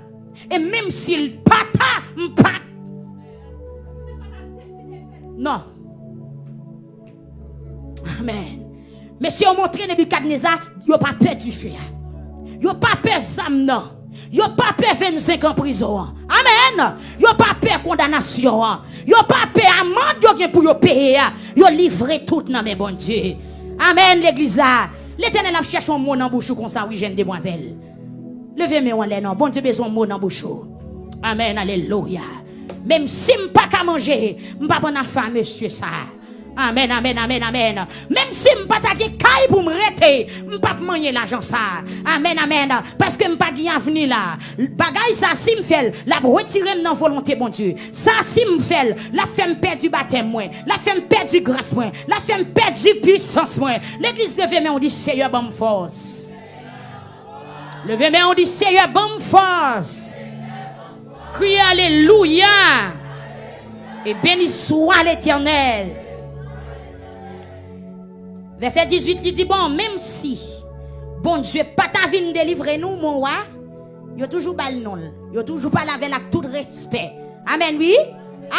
Speaker 1: et même s'il pas, non. Amen. Monsieur, on montre Nebuchadnezzar, il n'a pas peur du feu. Il n'a pas peur d'âme, non. Il n'a pas peur 25 ans en prison. Amen. Il n'a pas peur condamnation. Il n'a pas peur amende pour payer. Il a livré tout dans mes bon Dieu. Amen, l'église. L'Éternel a cherché un mot dans bouche comme ça, oui, jeune demoiselle. Levez-moi en l'air, non. Bon Dieu, besoin de mot dans bouche. Amen, alléluia. Même si je ne pas qu'à manger, je ne pas prendre faim, monsieur, ça. Amen, amen, amen, amen. Même si je ne pas taguer caille pour me rester, je ne pas manger l'argent, ça. Amen, amen. Parce que je ne pas gagner avenir là. Bagaille, ça, si me fait, la retirer dans volonté, bon Dieu. Ça, si me fait, la fait me perdre du baptême, moi. La fait me perdre du grâce, moi. La fait me perdre du puissance, moi. L'église levée, mais on dit, Seigneur, bonne force. Levez, mais on dit, Seigneur, bonne force. Criez alléluia. Et béni soit l'Éternel. Verset 18, il dit, bon, même si, bon Dieu, pas ta vie délivrer nous, mon roi, il y a toujours pas le nom, il y a toujours pas la veille avec tout respect. Amen, oui?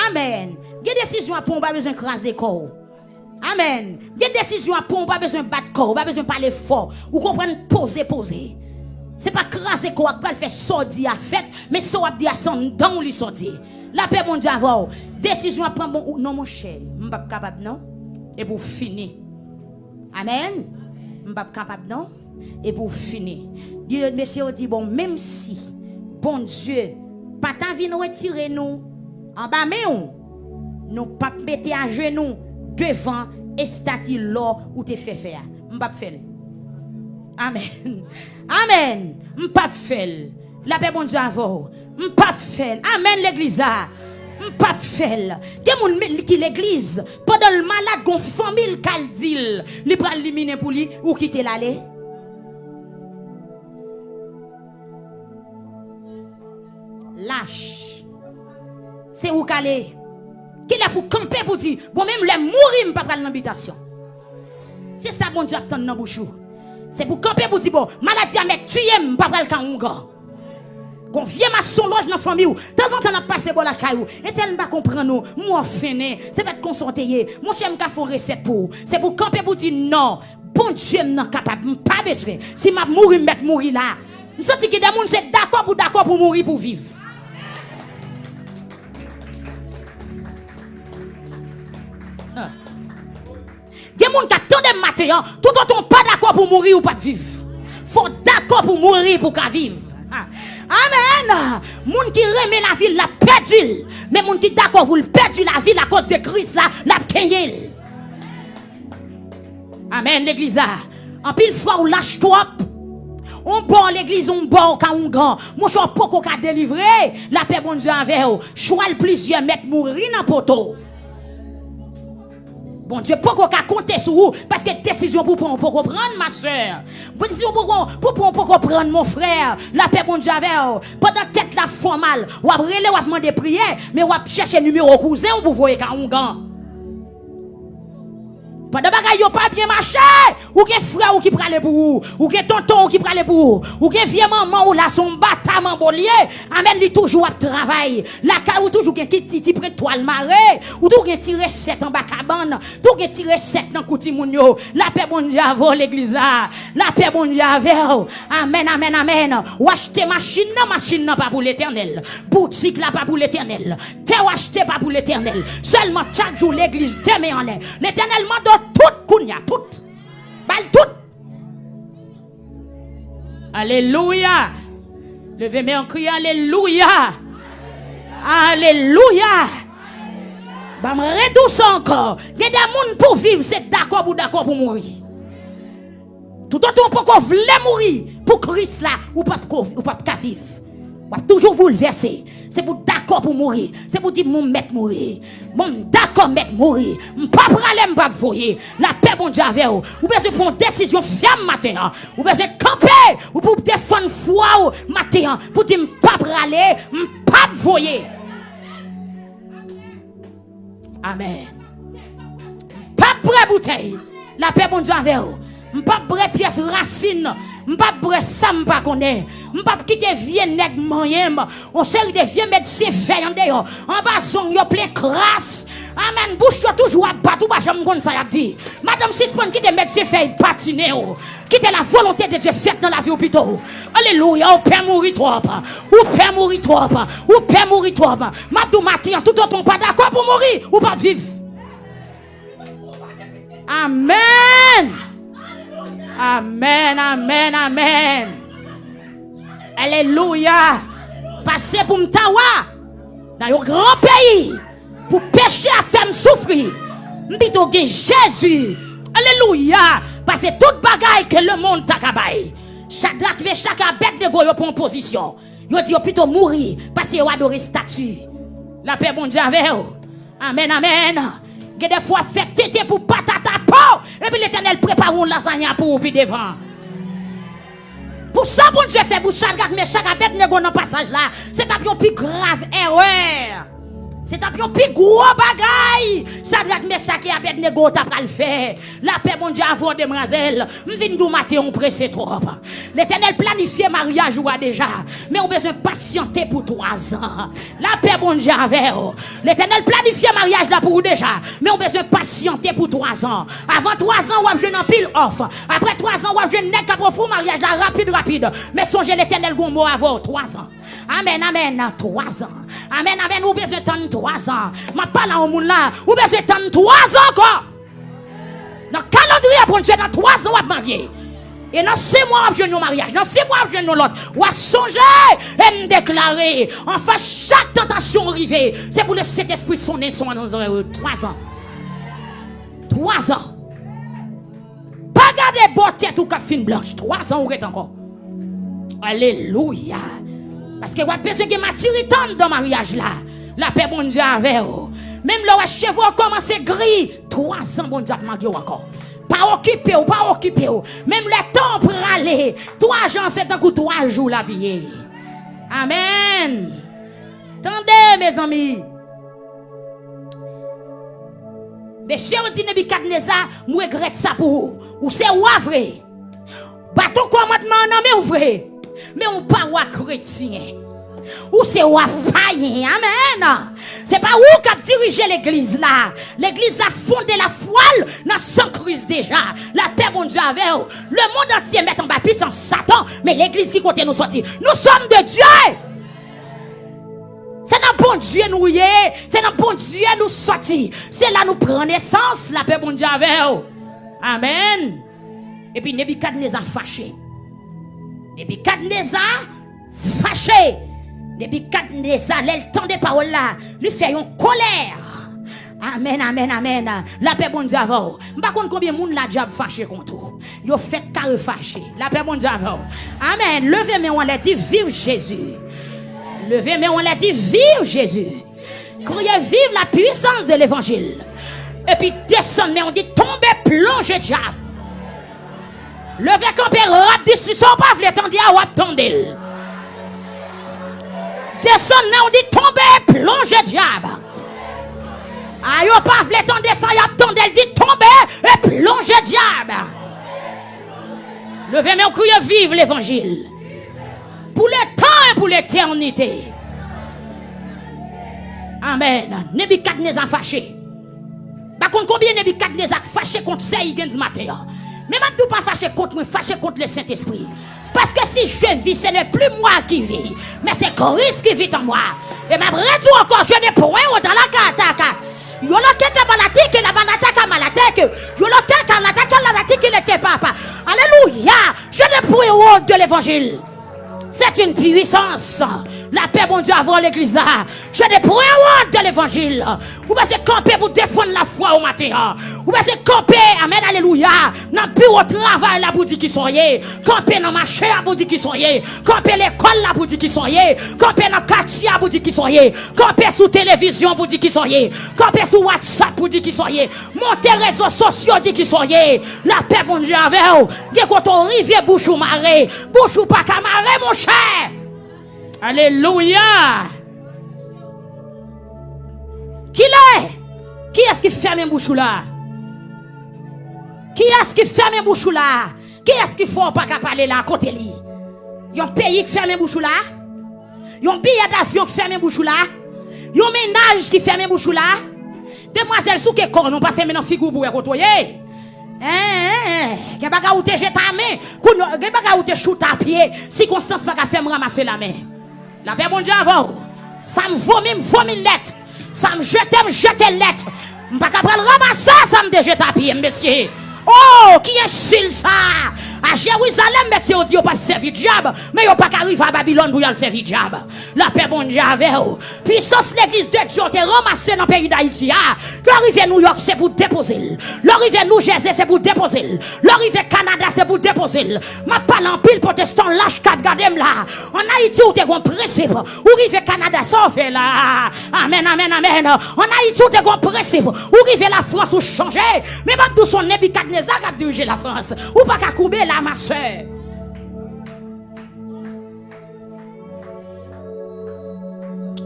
Speaker 1: Amen. Il y a des décisions à prendre, pas besoin de craser corps. Amen. Il y a des décisions à prendre, pas besoin de battre corps, pas besoin de parler fort. Ou comprendre, poser. C'est pas craser corps, pas le faire sortir à fête, mais ça va dire à son dans lui sortir. La paix, mon Dieu, avant. Décision à prendre, bon, non, mon cher, je ne suis pas capable, non? Et pour finir. Amen. Je ne suis pas capable, non? Et pour finir. Dieu, monsieur, dit, bon, même si, bon Dieu, pas ta vie nous retirer nous, en bas, mais nous pas mettre à genoux devant et statue l'or où tu fait faire. Je ne pas faire. Amen. Amen. Je ne pas faire. La paix, bon Dieu, avant. Je ne pas faire. Amen, l'église. Pas fait. Des gens qui l'église pendant le malade gon famille qu'al dit, li pral éliminer pour lui ou quitter l'aller. Lâche. C'est où calé. Qui est pour camper pour dire bon même les mourir pas pral l'habitation. C'est ça bon Dieu attend dans bouchou. C'est pour camper pour dire bon maladie a mettre tuer pas pral kan qu'on vient ma son loge dans la famille. De temps en temps, on a passé bon la caillou. Et tel ne pas comprendre nous. Moi, fini. C'est pas de consentir. Mon chien m'a fait recette pour. C'est pour camper pour dire non. Bon Dieu, non capable. Pas besoin. Si m'a mourir, mettre mourir là. Je sens que des gens c'est d'accord pour mourir pour vivre. Des gens qui attendent matin, tout autant pas d'accord pour mourir ou pas vivre. Faut d'accord pour mourir pour qu'à vivre. Amen. Moun qui remet la vie, la perdu. Mais moun qui d'accord pour perdre la vie à cause de Christ, la gagné. Amen, l'église. En pile fois, on lâche trop. On bon l'église, on bon quand on grand. Mon choix pas qu'on a délivré. La paix, bon Dieu, avec vous. Choix plusieurs mètres mourir dans le poteau. Bon Dieu, pourquoi qu'on compter sur vous? Parce que décision pour prendre ma soeur. Décision pour prendre mon frère. La paix, bon Dieu, avec vous. Pendant tête la formale, ou après, ou demander prière, mais ou chercher numéro cousin, ou vous voyez quand on gagne. Pendant que vous pas bien marché, ou que frère ou qui prale pour vous, ou que tonton qui prale pour vous, ou que vieux maman ou la son bataman bolier, amen li toujours à travail. La ka ou toujours qui titi près toile marée, ou tout qui tire 7 en bas cabane, tout qui tire 7 dans kouti moun yo. La paix bon Dieu avant l'église là. La paix bon Dieu avec. Amen amen amen. Ou acheter machine pas pour l'éternel. Boutique là pas pour l'éternel. Te ou acheter pas pour l'éternel. Seulement chaque jour l'église te met en l'air. L'éternel m'a tout kounya, tout. Bal tout. Alléluia. Levez-moi en cri, alléluia. Alléluia. Bah, me redouce encore. Il y a des gens pour vivre, c'est d'accord ou d'accord pour mourir. Tout autant qu'on voulait mourir pour Christ là, ou pas vivre. On va toujours bouleverser. C'est pour d'accord pour mourir. C'est pour dire mon maître mourir. Mon d'accord maître mourir. M'pas praler, m'pas voyer. La paix bon Dieu avec vous. Ou besoin prendre une décision ferme matin. Ou besoin camper ou pour défendre foi matin pour dire m'pas praler, m'pas voyer. Amen. Pas bré bouteille. La paix bon Dieu avec vous. M'pas bré pièce racine. M'pas bré ça m'pas connaît. M'pas quitter vieux nèg moyen. On série de vieux médecins fait en dehors. En bas son yo plein crasse. Amen. Bouche toujours à battre ou pas jamais comme ça y a dit. Madame suspend quitter médecin fait patiner. Quitter la volonté de Dieu faite dans la vie hôpital. Alléluia. Ou père mourir trop. Ou père mourir trop. Ou père mourir trop. Madou matin tout autant pas d'accord pour mourir ou pas vivre. Amen. Amen, amen, amen. Alléluia. Passez pour m'tawa dans un grand pays pour pécher à faire souffrir. M'bito gen Jésus. Alléluia. Passez toute bagaille que le monde t'a kabay. Shadrach, Meshach, Abednego yo prend position. Yo dit yo plutôt mourir parce que yo adore statue. La paix bon Dieu avec vous. Amen, amen. Que des fois fait tété pour patata peau et puis l'Éternel prépare une lasagne pour puis devant. Pour ça bon Dieu fait pour Shadrach, Meshach, Abednego dans passage là, c'est un plus grave erreur. C'est un plus gros bagaille. Shadrach, Meshach et Abednego t'a pas le faire. La paix mon Dieu avant demoiselle, m'vinn dou matin on pressé trop. L'Éternel planifié mariage ou déjà, mais on besoin patienter pour 3 ans. La paix bon Dieu avec l'Éternel planifié mariage là pour déjà, mais on besoin patienter pour 3 ans. Avant 3 ans, on va jeune en pile off. Après 3 ans, on va jeune nèg qui profond mariage là rapide. Mais songez l'Éternel gon mot avant 3 ans. Amen, amen, 3 ans. Amen, amen, ou besoin de 3 ans. Ma parle au monde là, ou besoin de 3 ans encore. Dans le calendrier, bon Dieu, dans 3 ans, on va marier. Et dans 6 mois, on va jouer nos mariages. Dans 6 mois, on va jouer nos l'autre. On va songer et me déclarer. Enfin, chaque tentation arrivée, c'est pour le Saint-Esprit sonner son dans 3 ans. 3 ans. Pas garder bonne tête ou fine blanche. 3 ans, on est encore. Alléluia. Parce que vous avez besoin de maturité dans le mariage là. La paix, bon Dieu, avec vous. Même là, les cheveux commencent à gris. 3 ans, bon Dieu, marié encore. Pas occupé ou pas occupé. Même le temps pour aller. 3 ans, c'est un coup 3 jours la vie. Amen. Attendez, mes amis. Monsieur, on dit Nebuchadnezzar, moi, regrette ça pour vous. Ou c'est vrai. Bateau commandement, non, mais vrai. Mais on pas roi chrétien. Ou c'est roi païen. Amen. C'est pas où qu'a dirigé l'église là. L'église a fondé la voile dans 100 crues déjà. La paix bon Dieu avec vous. Le monde entier met en bas puissance Satan. Mais l'église qui compte nous sortir. Nous sommes de Dieu. C'est dans bon Dieu nous y est. C'est dans bon Dieu nous sortir. C'est là nous prendre naissance. La paix bon Dieu avec vous. Amen. Et puis Nebuchadnezzar fâché. Nebuchadnezzar fâché. Nebuchadnezzar, le temps des paroles là, lui fait une colère. Amen, amen, amen. La paix bon Dieu avant. Par contre, combien de monde la diable fâché contre vous? Yo fait carré fâché. La paix bon Dieu avant. Amen. Levez mais on l'a dit, vive Jésus. Levez mais on l'a dit, vive Jésus. Criez vive la puissance de l'évangile. Et puis descend mais on dit, tombez, plongez diable. Levez campé, rap discussion, pas vle tendez à wap tendez. Descend mais on dit, tombez, plongez diable. Ayo pas vle tendez ça, y a tendez, dit tombez et plongez diable. Levez mais on crie vive l'évangile. Pour le temps et pour l'éternité. Amen. Nebuchadnezzar fâché. Par contre, combien Nebuchadnezzar fâché contre ça, il gagne ce matin. Mais je ne pas fâché contre moi, fâché contre le Saint-Esprit. Parce que si je vis, ce n'est plus moi qui vis, mais c'est Christ qui vit en moi. Et même retour encore, je n'ai point dans la carte. Yo lo kete balatike la balataka malateke. Yo lo kete la latike le te papa. Alléluia. Je n'ai point honte de l'évangile. C'est une puissance. La paix, bon Dieu, avant l'église là. Je des points de l'évangile. Vous pouvez camper pour défendre la foi au matin. Vous pouvez camper, amen, alléluia. Dans le bureau de travail là pour dire qui soyez. Camper dans le marché là pour dire qui soyez. Camper l'école là pour dire qui soyez. Camper dans le quartier pour dire qui soyez. Camper sous télévision pour dire qui soyez. Camper sous WhatsApp pour dire qui soyez. Monter réseaux sociaux pour dire qui soyez. La paix, bon Dieu, avec vous. Dès qu'on rivière bouche ou marée. Bouche ou pas qu'à marée, mon cher. Alléluia. Qui l'est? Qui est-ce qui ferme les bouches là? Qui est-ce qui ferme les bouches là? Qui est-ce qui faut pas qu'à parler là à côté lui? Yon pays qui ferme les bouches là? Yon billet d'avion qui ferme les bouches là? Yon ménage qui ferme les bouches là? Demoiselle sous que corps non passe maintenant figure pour côtoyer. Gen baga ou te jeta main, gen baga ou te shoot à pied, circonstance pas qu'à faire me ramasser la main. La paix bon Dieu avant. Ça me vomit lettre. Ça me jette lettre. M'pas capable ramasser ça me jette à pied monsieur. Oh, qui est style ça? À Jérusalem, mais c'est au Dieu pas servir diable, mais yo pas arriver à Babylone pour y servir diable. La paix bon Dieu avec vous. Puissance l'église de Dieu te ramassé dans le pays d'Haïti. L'arrivée New York c'est pour déposer. L'arrivée New Jersey c'est pour déposer. L'arrivée Canada c'est pour déposer. Ma parle en pile protestant lâche 4 gadem là. En Haïti où t'es un principe. Ou rive Canada ça fait là. Amen amen amen. En Haïti où t'es un principe. Ou rive la France ou changer. Mais même tout son Nebuchadnezzar qui a dirigé la France. Ou pas qu'à couper là ma soeur.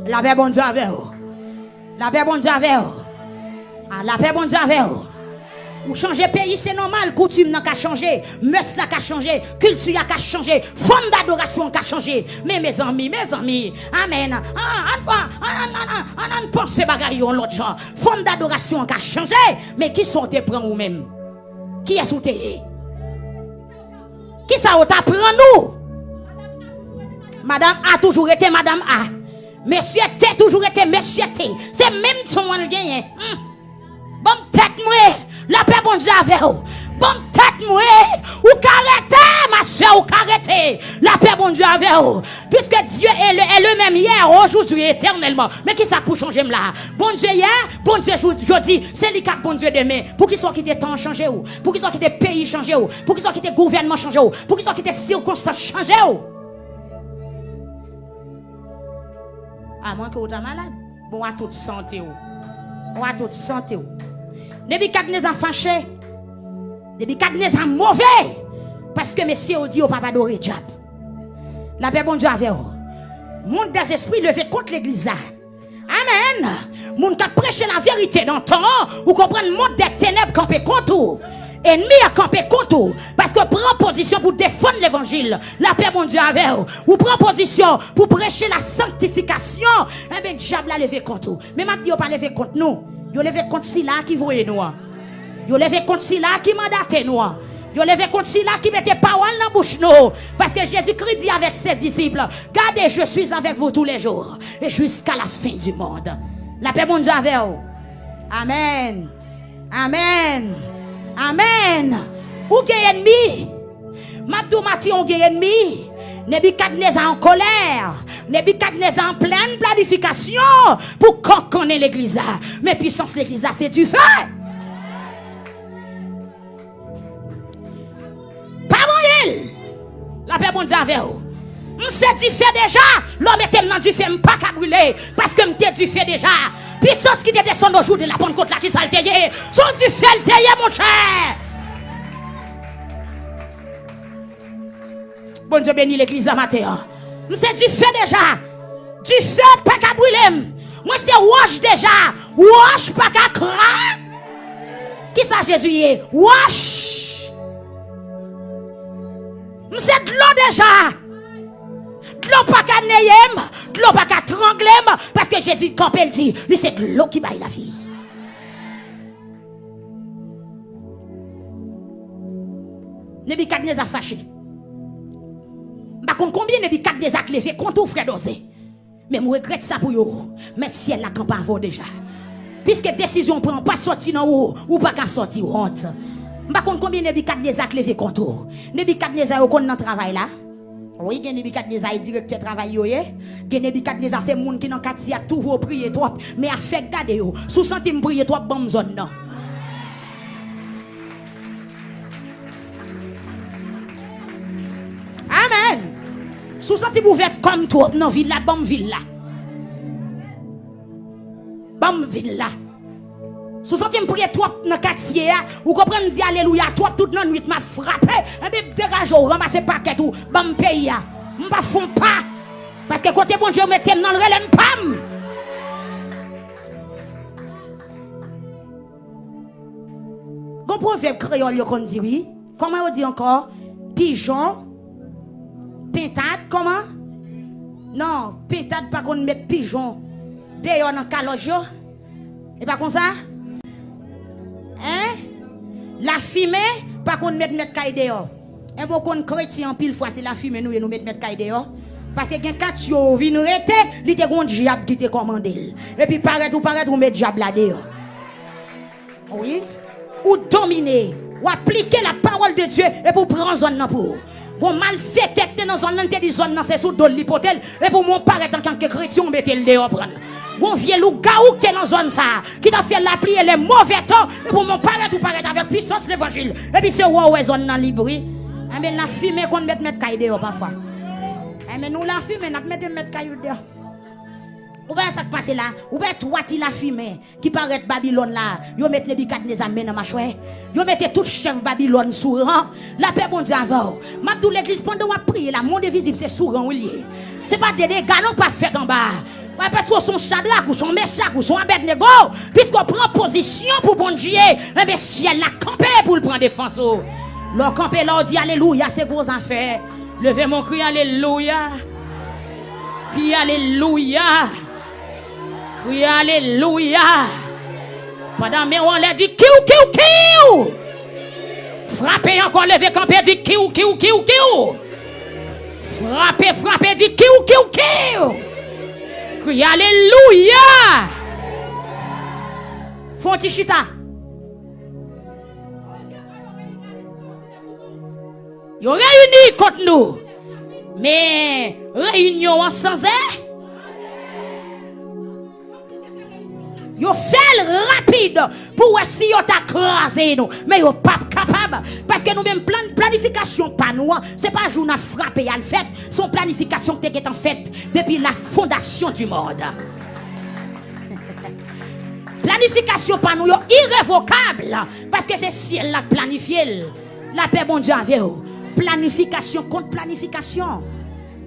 Speaker 1: La paix bon Dieu avec vous. La paix bon Dieu avec vous. Ah, la paix bon Dieu avec vous. Ou changer pays c'est normal, coutume n'a qu'à changer, mœurs n'a qu'à changer, culture n'a qu'à changer, forme d'adoration n'a qu'à changer. Mais mes amis, amen. On pense bagaille l'autre genre. Forme d'adoration n'a qu'à changer, mais qui sont te prend ou même? Qui est sous tes? Qui ça ou t'apprend nous? Madame A toujours été Madame A. Monsieur T toujours été Monsieur T. C'est même son on gagne. Bon tête moi, la paix bon Dieu avec vous. Bon tête moi, ou carrete ma soeur ou carrete. La paix bon Dieu avec vous. Puisque Dieu est le même hier, aujourd'hui, éternellement. Mais qui ça pour changer là? Bon Dieu hier, bon Dieu aujourd'hui, c'est lui qui bon Dieu demain. Pour qu'ils soient quittés temps changer ou, pour qu'ils soient quittés pays changer ou, pour qu'ils soient quittés gouvernement changer ou, pour qu'ils soient quittés circonstances changer ou. À moins que vous êtes malade, bon à toute santé ou. Bon à toute santé ou. Nebuchadnezzar fâché. Nebuchadnezzar mauvais. Parce que messieurs ont dit au papa adoré diable. La paix bon Dieu avec vous. Monde des esprits levé contre l'église là. Amen. Monde qui a prêché la vérité dans le temps. Ou comprendre monde des ténèbres campé contre. Ennemi a campé contre. Parce que prend position pour défendre l'évangile. La paix bon Dieu avec vous. Ou prend position pour prêcher la sanctification. Eh bien diable a levé contre. Mais m'a dit pas levé contre nous. Yo levé contre si là qui voyait nous. Yo levé contre si là qui mandate nous. Yo levé contre si là qui mettait parole dans bouche nous. Parce que Jésus-Christ dit avec ses disciples, gardez, je suis avec vous tous les jours et jusqu'à la fin du monde. La paix bon Dieu avec vous. Amen. Amen. Amen. Ou gagne ennemi. Mabdou Mati on gagne ennemi. Nebuchadnezzar en colère. Nebuchadnezzar en pleine planification pour qu'on connaisse l'église là. Mais puissance l'église là, c'est du feu. Pas moyen. La paix bon Dieu avec vous. M'sait du feu déjà. L'homme était dans du feu, m'pas qu'à brûler. Parce que m'était du feu déjà. Puissance qui te descend au jour de la Pentecôte là qui s'alteye. Son du feu alteye mon cher. Bon Dieu bénit l'église à matin. C'est du feu déjà. Du feu pas qu'à brûler. Moi c'est wash déjà. Wash pas qu'à craindre. Qui ça Jésus est? Wash. C'est de l'eau déjà. De l'eau pas qu'à neyem. De l'eau pas qu'à trangler. Parce que Jésus quand il dit, lui c'est de l'eau qui baille la vie. Nebuchadnezzar fâché. Combien de quatre des actes levés contre frère Dosé. Mais je regrette ça pour vous. Mais ciel la camp avant déjà. Puisque décision prend pas sortir dans ou pas qu'à sortir honte. Combien de quatre des actes levés contre vous. Nebuchadnezzar au dans travail là. Oui, Nebukadnezar est directeur travail yo, Nebukadnezar c'est moun qui dans quartier a toujours prier trop, mais a fait garder yo. Sous centime prier trop bon zone non. Amen. Sous centime ouvert comme trop dans ville là, bon ville là. Bon ville là. Sous centime prier trop dans quartier ou comprendre dire alléluia trop toute la nuit m'a frappé, et bien dégage ramasser paquet tout, bon pays m'pas font pas parce que côté bon Dieu mettez dans le relève pam. Bon proverbe créole yo kon dit oui. Comment on dit encore? Pigeon, pintade comment? Non, pintade pas qu'on met pigeon dehors dans caloge yo. Et pas comme ça? Hein? La fumée, pas qu'on mette caille dehors. Et beaucoup de chrétiens, pile fois, c'est la fumée, nous mettre caille dehors. Parce que quand tu viens rete, il y a un diable qui te commande. Et puis, paraît ou mettre diable là dehors. Oui? Ou dominer, ou appliquer la parole de Dieu, et pour prendre zone pour. Bon mal fait tête dans zone, te dit zone, c'est sous de l'hypothèse, et pour mon paraître en tant que chrétien, mettez le dehors prendre. Bon vieux loup gaou qui est dans zone ça, qui t'a fait la prière les mauvais temps, et pour mon paraître ou paraître avec puissance l'évangile. Et puis c'est ouais zone dans libre. Mais la fumée qu'on met caille dehors parfois. Mais nous la fumée, nous mettre caille dehors. Ou bien ça qui passe là, ou bien toi qui la fumée, qui paraît Babylone là, yo mette Nebukadnezar dans ma chouette, yo mette tout chef Babylone sous rang, la paix bon Dieu avant. M'abdou l'église pendant on prier là, monde visible c'est sous rang ou lié. C'est pas des dégâts non pas fait en bas. Parce que son Shadrach ou son Meshach ou son Abednego, puisqu'on prend position pour bon Dieu, et bien ciel la campé pour le prendre défense. Leur campé leur dit alléluia, c'est gros affaires. Levez mon cri alléluia. Cri alléluia. Cri alléluia. Pendant mais on l'a dit kiou. Frappez encore, levez campé, dit kiou. Frappez, dit kiou. Crie alléluia. Fontichita. Yo réunis contre nous. Mais réunion sans air. Yo fait rapide pour si yo t'a crasé nous. Mais yo pas capable. Parce que nous même planification pas nous. C'est pas jour n'a frappé à le fait. Son planification qui est en fait depuis la fondation du monde. Planification pas nous irrévocable. Parce que c'est ciel la planifié. La paix bon Dieu avec vous. Planification contre planification.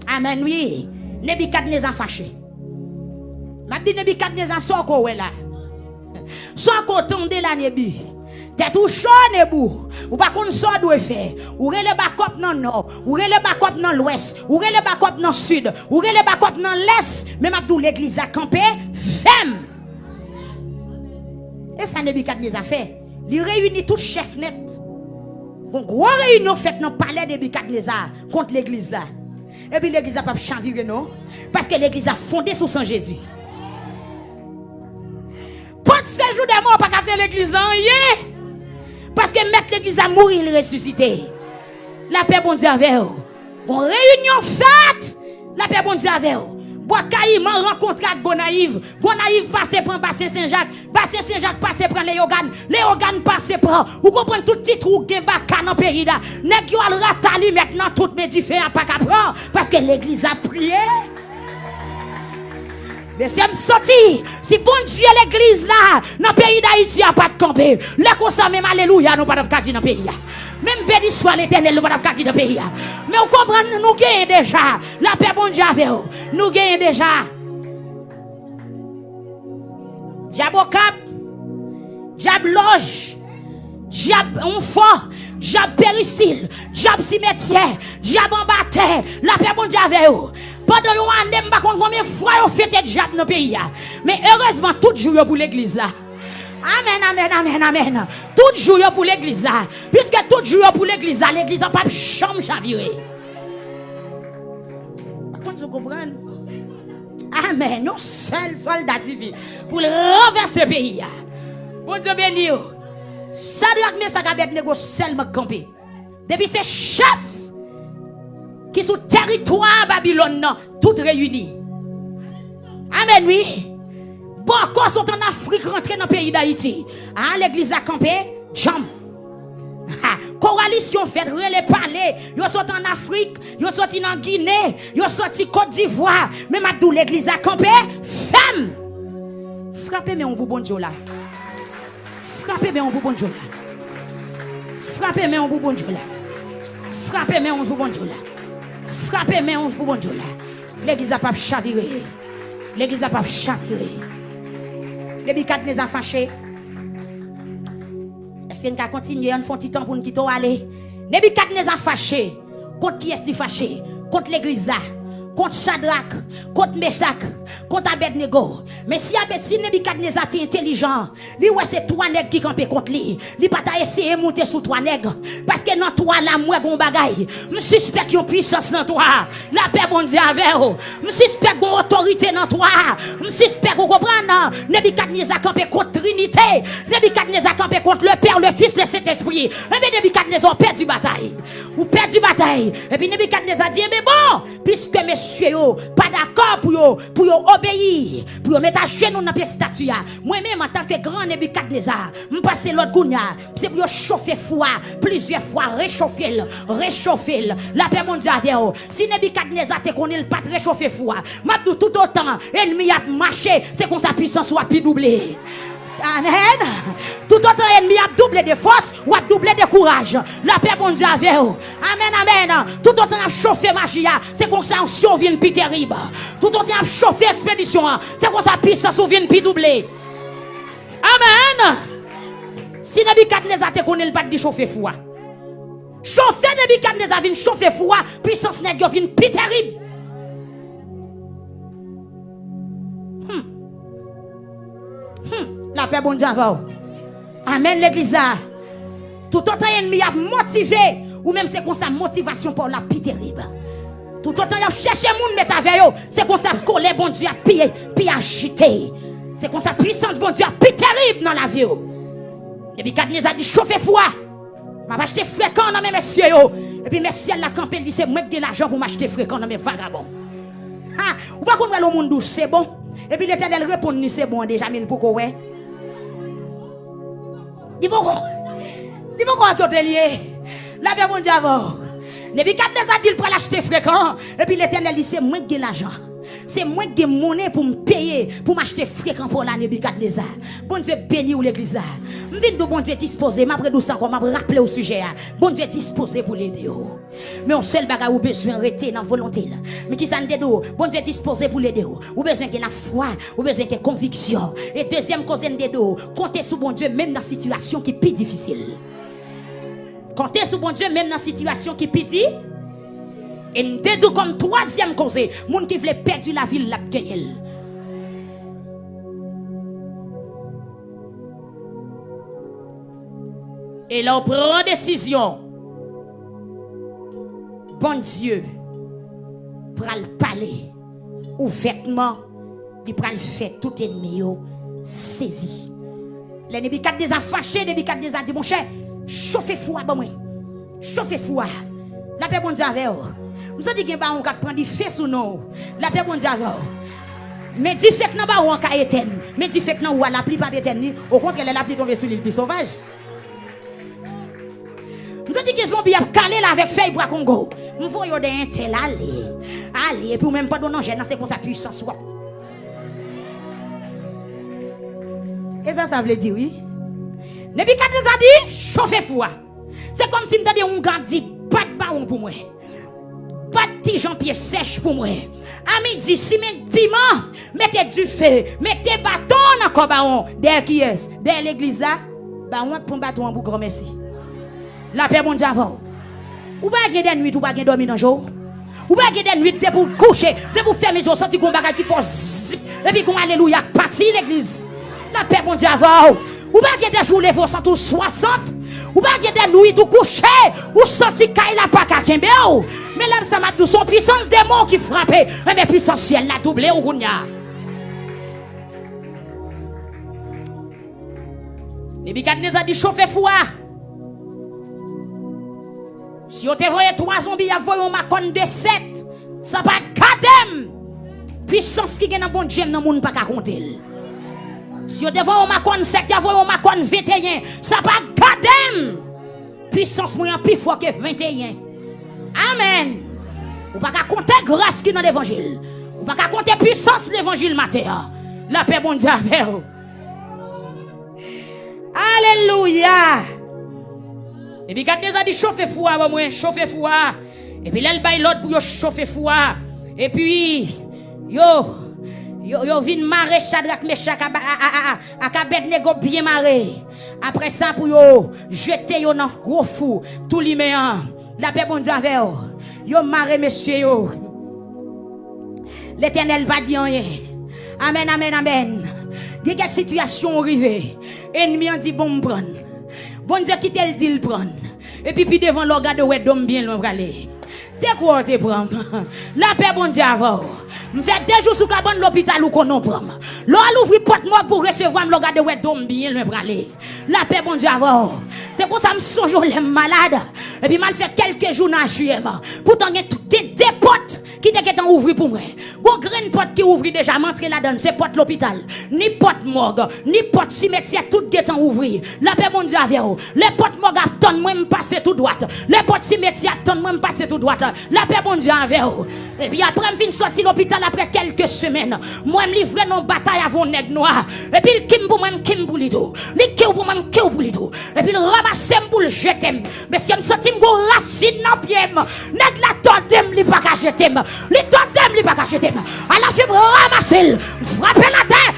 Speaker 1: Amen oui. Nebukadnezar fâché. M'a dit Nebukadnezar sort quoi là. Soit qu'on tombe la nebi. T'es tout chaud nebou. Ou pas qu'on sort doit faire. Ou rele bakop dans nord, ou rele bakop dans l'ouest, ou rele bakop dans sud, ou rele bakop dans l'est. Même Abdou l'église a campé femme. Et ça Nebukadnezar fait. Il réunit tout chef net. Une grosse réunion faite dans le palais de Nebukadnezar contre l'église là. Et puis l'église a pas chaviré non parce que l'église a fondé sur Saint Jésus. Pas de séjour de mort pas qu'à faire l'église en yeah. Parce que mettre l'église à mourir, il ressuscité. La paix bon Dieu avec vous. Bon réunion faite. La paix bon Dieu avec vous. Bois Caïman rencontre avec Gonaïve. Gonaïve passe prend Bassin Saint-Jacques. Bassin Saint-Jacques passe prend Léogane. Léogane passe prend. Vous comprenez tout petit trou gen baka dans pays là. Nèg yo al ratali maintenant tout médifère pas qu'à prendre parce que l'église a prié. Mais si me sorti, si bon Dieu l'église là, dans le pays d'Haïti a pas de camper. Le comme ça même alléluia nous pas de dire dans le pays. Même béni soit l'Éternel nous pas de dire dans le pays. Mais vous comprenez nous gagnons déjà. La paix bon Dieu avec vous. Nous gagnons déjà. Diable cap, diable loge, diable on fort, diable péristyle, diable cimetière, diable en bataille. La paix bon Dieu avec vous. Pendant une année, je ne sais pas combien de fois on fait des diables dans le pays. Mais heureusement, tout jour pour l'église là. Amen. Tout jour pour l'église là. Puisque tout jour pour l'église là, l'église n'a pas de chambre chavirée. Par contre, vous comprenez? Amen. Un seul soldat civil pour renverser le pays. Bon Dieu béni. Shadrach, Meshach, Abednego seulement campé. Depuis ces chefs qui sous territoire Babylone, toutes réunies. Amen, oui. Beaucoup sont en Afrique rentrés dans le pays d'Haïti. Ah, l'église a campé, jam. Coalition fait les palais. Ils sont en Afrique, ils sont en Guinée, ils sont en Côte d'Ivoire. Même à l'église a campé, femme. Frappez mais on vous bon Dieu là. Frappez mais on vous bon Dieu là. Frappez mais on vous bon Dieu là. Frappez mais on vous bon Dieu là. Frappez mais on vous bon Dieu là. L'église a pas chaviré. L'église a pas chaviré. Les bicats les a fâchés. Est-ce qu'on va continuer? On fait un petit temps pour nous quitter aller. Nebuchadnezzar fâché. Contre qui est-ce fâché? Contre l'église là. Contre Shadrach. Contre Meshach. Contre Abednego. Mais si Nebuchadnezzar est intelligent, lui ouais c'est trois nègres qui campent contre lui. Lui pas ta essayer de monter sous trois nègres. Parce que dans toi là, moi gon bagaille. Je suspecte qu'il y a une puissance dans toi. La paix bon Dieu avec vous. Je suspecte qu'il y a une autorité dans toi. Je suspecte qu'on comprend. Nebuchadnezzar campé contre Trinité. Nebuchadnezzar campé contre le Père, le Fils, le Saint-Esprit. Et bien Nebuchadnezzar perd du bataille. Ou perd du bataille. Et puis Nebuchadnezzar dit mais bon, puisque messieurs yo pas d'accord pour obéir, pour mettre à genoux dans la statue. Moi-même en tant que grand Nebuchadnezzar, je passe l'autre gounia, c'est pour chauffer foi plusieurs fois, réchauffer. La paix mondiale. Si Nebuchadnezzar te connaît le pas réchauffer foi, m'a tout autant ennemi a marché, c'est qu'on sa puissance soit plus doublée. Amen. Tout autant ennemi a doublé de force ou a doublé de courage. La paix bon Dieu avec vous. Amen, amen. Tout autant a chauffé magie, c'est qu'on sa survient plus terrible. Tout autant a chauffé expédition, c'est qu'on sa puissance vient plus doublée. Amen. Si Nebuchadnezzar te connaît le pas de chauffer foi. Chauffer Nebuchadnezzar vient chauffer foi, puissance nègre vient plus terrible. La paix bon Dieu. Amen l'église. Tout autant ennemi a motivé ou même c'est comme sa motivation pour la plus terrible. Tout autant il a cherché moun mettre avec eux, c'est comme ça coller bon Dieu à pied puis agiter. C'est comme ça puissance bon Dieu a plus terrible dans la vie. Nebuchadnezzar dit chauffer foi. M'a acheter fréquent dans mes messieurs et puis messieurs la campé dit c'est moi qui ai l'argent pour m'acheter fréquent dans mes vagabonds. Ha, ou pas qu'on va le monde douce c'est bon. Et puis l'Éternel répond ni c'est bon déjà mais pourquoi ouais. Dis pourquoi côté lié. La paix mon Dieu avant. Nebuchadnezzar dit pour l'acheter fréquent et puis l'Éternel dit c'est moi qui ai l'argent. C'est moi qui ai monnaie pour me payer pour m'acheter fréquent pour la Nebuchadnezzar. Bon Dieu béni ou l'église. M'vinn de bon Dieu disposé, m'a redouce encore m'a rappeler au sujet. Bon Dieu disposé pour l'aider. Mais on seul bagage ou besoin rester dans volonté là. Mais qui ça n'aide bon Dieu disposé pour l'aider. Ou besoin que la foi, ou besoin que conviction. Et deuxième cause d'aider, comptez sur bon Dieu même dans situation qui est plus difficile. Comptez sur bon Dieu même dans situation qui est plus difficile. Et nous comme troisième cause, moun qui veut perdre la ville l'a gagné. Et là on prend décision. Bon Dieu, pral parler ouvertement, il pral faire tout ennemi saisi. Les Nebuchadnezzar fâché, Nebuchadnezzar dit mon cher, chauffez foi bon moi. Chauffez foi. La paix bon Dieu avec vous. Nous avons dit que on va prendre du feu sous nous. La paix bon Dieu avec vous. Mais du fait que nous on va éteindre. Mais du fait que nous la pluie pas éteindre. Au contraire la pluie tombe sur l'île plus sauvage. Nous avons dit que zombie a calé là avec feuille bras Congo. Nous voyons des intel aller et puis même pas donner gêne c'est comme ça puissance. Et ça veut dire oui. Nebuchadnezzar dit chauffez foi. C'est comme si m'tendait un gars dit pas de baron pour moi. Pas de petit Jean-Pierre sèche pour moi. À midi, si mes piment, mettez du feu, mettez bâton dans le baron. Derrière qui est? Derrière l'église là, baron pour bâton en bout grand merci. La paix mon Dieu avant. Ou pas gagner des nuits, ou pas gagner dormir dans le jour. Ou pas gagner des nuits, de pour coucher, de pour faire mes jours, sortir qu'on bagage qui font zip, et puis qu'on alléluia, parti l'église. La paix mon Dieu avant. Ou pas gagner des jours, les vaux sont tous 60. Ou pas gagner des nuits, tout coucher, ou sortir kaila la pas qu'à Kembeo. Mais là, ça m'a dit son puissance des mots qui frappait, mais puissance ciel la doublé ou gounia. Nebuchadnezzar dit chauffer foi. Si vous te voyez 3 zombies, vous voyez un macon de 7. Ça pas gadem. Puissance qui est dans bon Dieu, dans le monde pas qu'à compter. Si vous te voyez un macon 7, vous voyez un macon 21. Ça pas gadem. Puissance moyen plus fort que 21. Amen. Ou pas qu'à compter grâce qui est dans l'évangile. Ou pas qu'à compter puissance de l'évangile matin. La paix bon Dieu avec vous. Alléluia. Et puis quand des a dit chauffer fou avant moi, chauffer fou. Et puis là il baille l'autre pour chauffer fou. Et puis yo vinn marrer Shadrach Meshach à Abednego bien marrer. Après ça pour yo jeter yo dans gros fou tout liméan. La paix bon Dieu avec vous. Yo marrer monsieur yo. L'Éternel va dire rien. Amen amen amen. Il y a quelques situations arrivées. Ennemi a dit bon me prendre. Bon Dieu qui te dit le prendre. Et puis devant le regard de ouais d'homme bien loin aller. T'es quoi te prendre? La paix bon Dieu avant. Me fait 2 jours sous cabane l'hôpital ou qu'on prendre. L'on ouvre porte moi pour recevoir le regard de ouais d'homme bien loin aller. La paix bon Dieu avant. C'est pour ça me songe les malade. Et puis mal fait quelques jours dans HUM. Pourtant il y a des portes qui étaient ouvrir pour moi. Bon grain porte qui ouvre déjà m'entrer là-dedans, c'est porte l'hôpital. Ni porte morgue, ni porte cimetière tout étant ouvrir. La paix mon Dieu avec vous. Les portes morgue attendent moi me passer tout droite. Les portes cimetière attendent moi me passer tout droite. La paix mon Dieu avec vous. Et puis après me fin sortir l'hôpital après quelques semaines. Moi me livrer dans bataille avant nèg noir. Et puis il kim pour moi kim pour lido. Li ki pour moi ki pour lido. Et puis il ramasse pour le jeter. Mais si me sorti me racine dans pied. Nèg la tordem li pas ka jeter. Li tordem li pas ka jeter. À la fin ramasser, frapper la terre.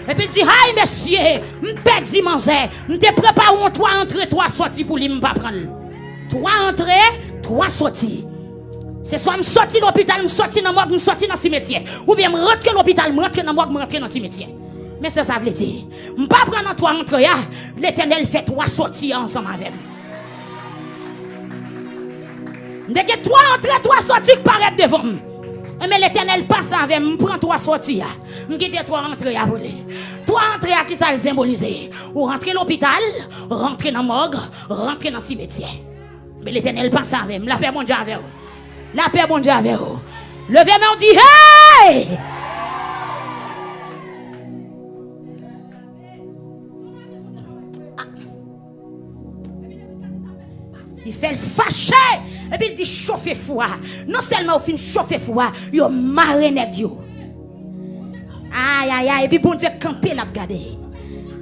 Speaker 1: Et puis il dit, aïe monsieur, m'pède dimanche, m'te prépare un 3 entrées, 3 sorties pour lui m'pas prendre. 3 entrées, 3 sorties. C'est soit m'sorti l'hôpital, m'sorti dans morgue, m'sorti dans cimetière. Ou bien m'rentre l'hôpital, m'rentre dans morgue, m'rentre dans cimetière. Mais ça veut dire, m'pas prendre 3 entrées, l'Éternel fait 3 sorties ensemble avec moi. Dès que 3 entrées, 3 sorties qui paraissent devant moi. Mais l'Éternel passe avec moi, prend 3 sorties. Je quitte 3 entrées à voler. 3 entrées à qui ça le symbolise. Ou rentrer l'hôpital, rentrer dans la morgue, rentrer dans le cimetière. Mais l'Éternel passe avec moi. La paix, mon Dieu, avec vous. La paix, mon Dieu, avec vous. Levez-moi, on dit, hey! Il fait le fâcher. Et puis il dit chauffer fou. Non seulement au fin chauffer fou, il a marre nèg yo. Aïe aïe aïe. Et puis bon Dieu camper l'a regarder.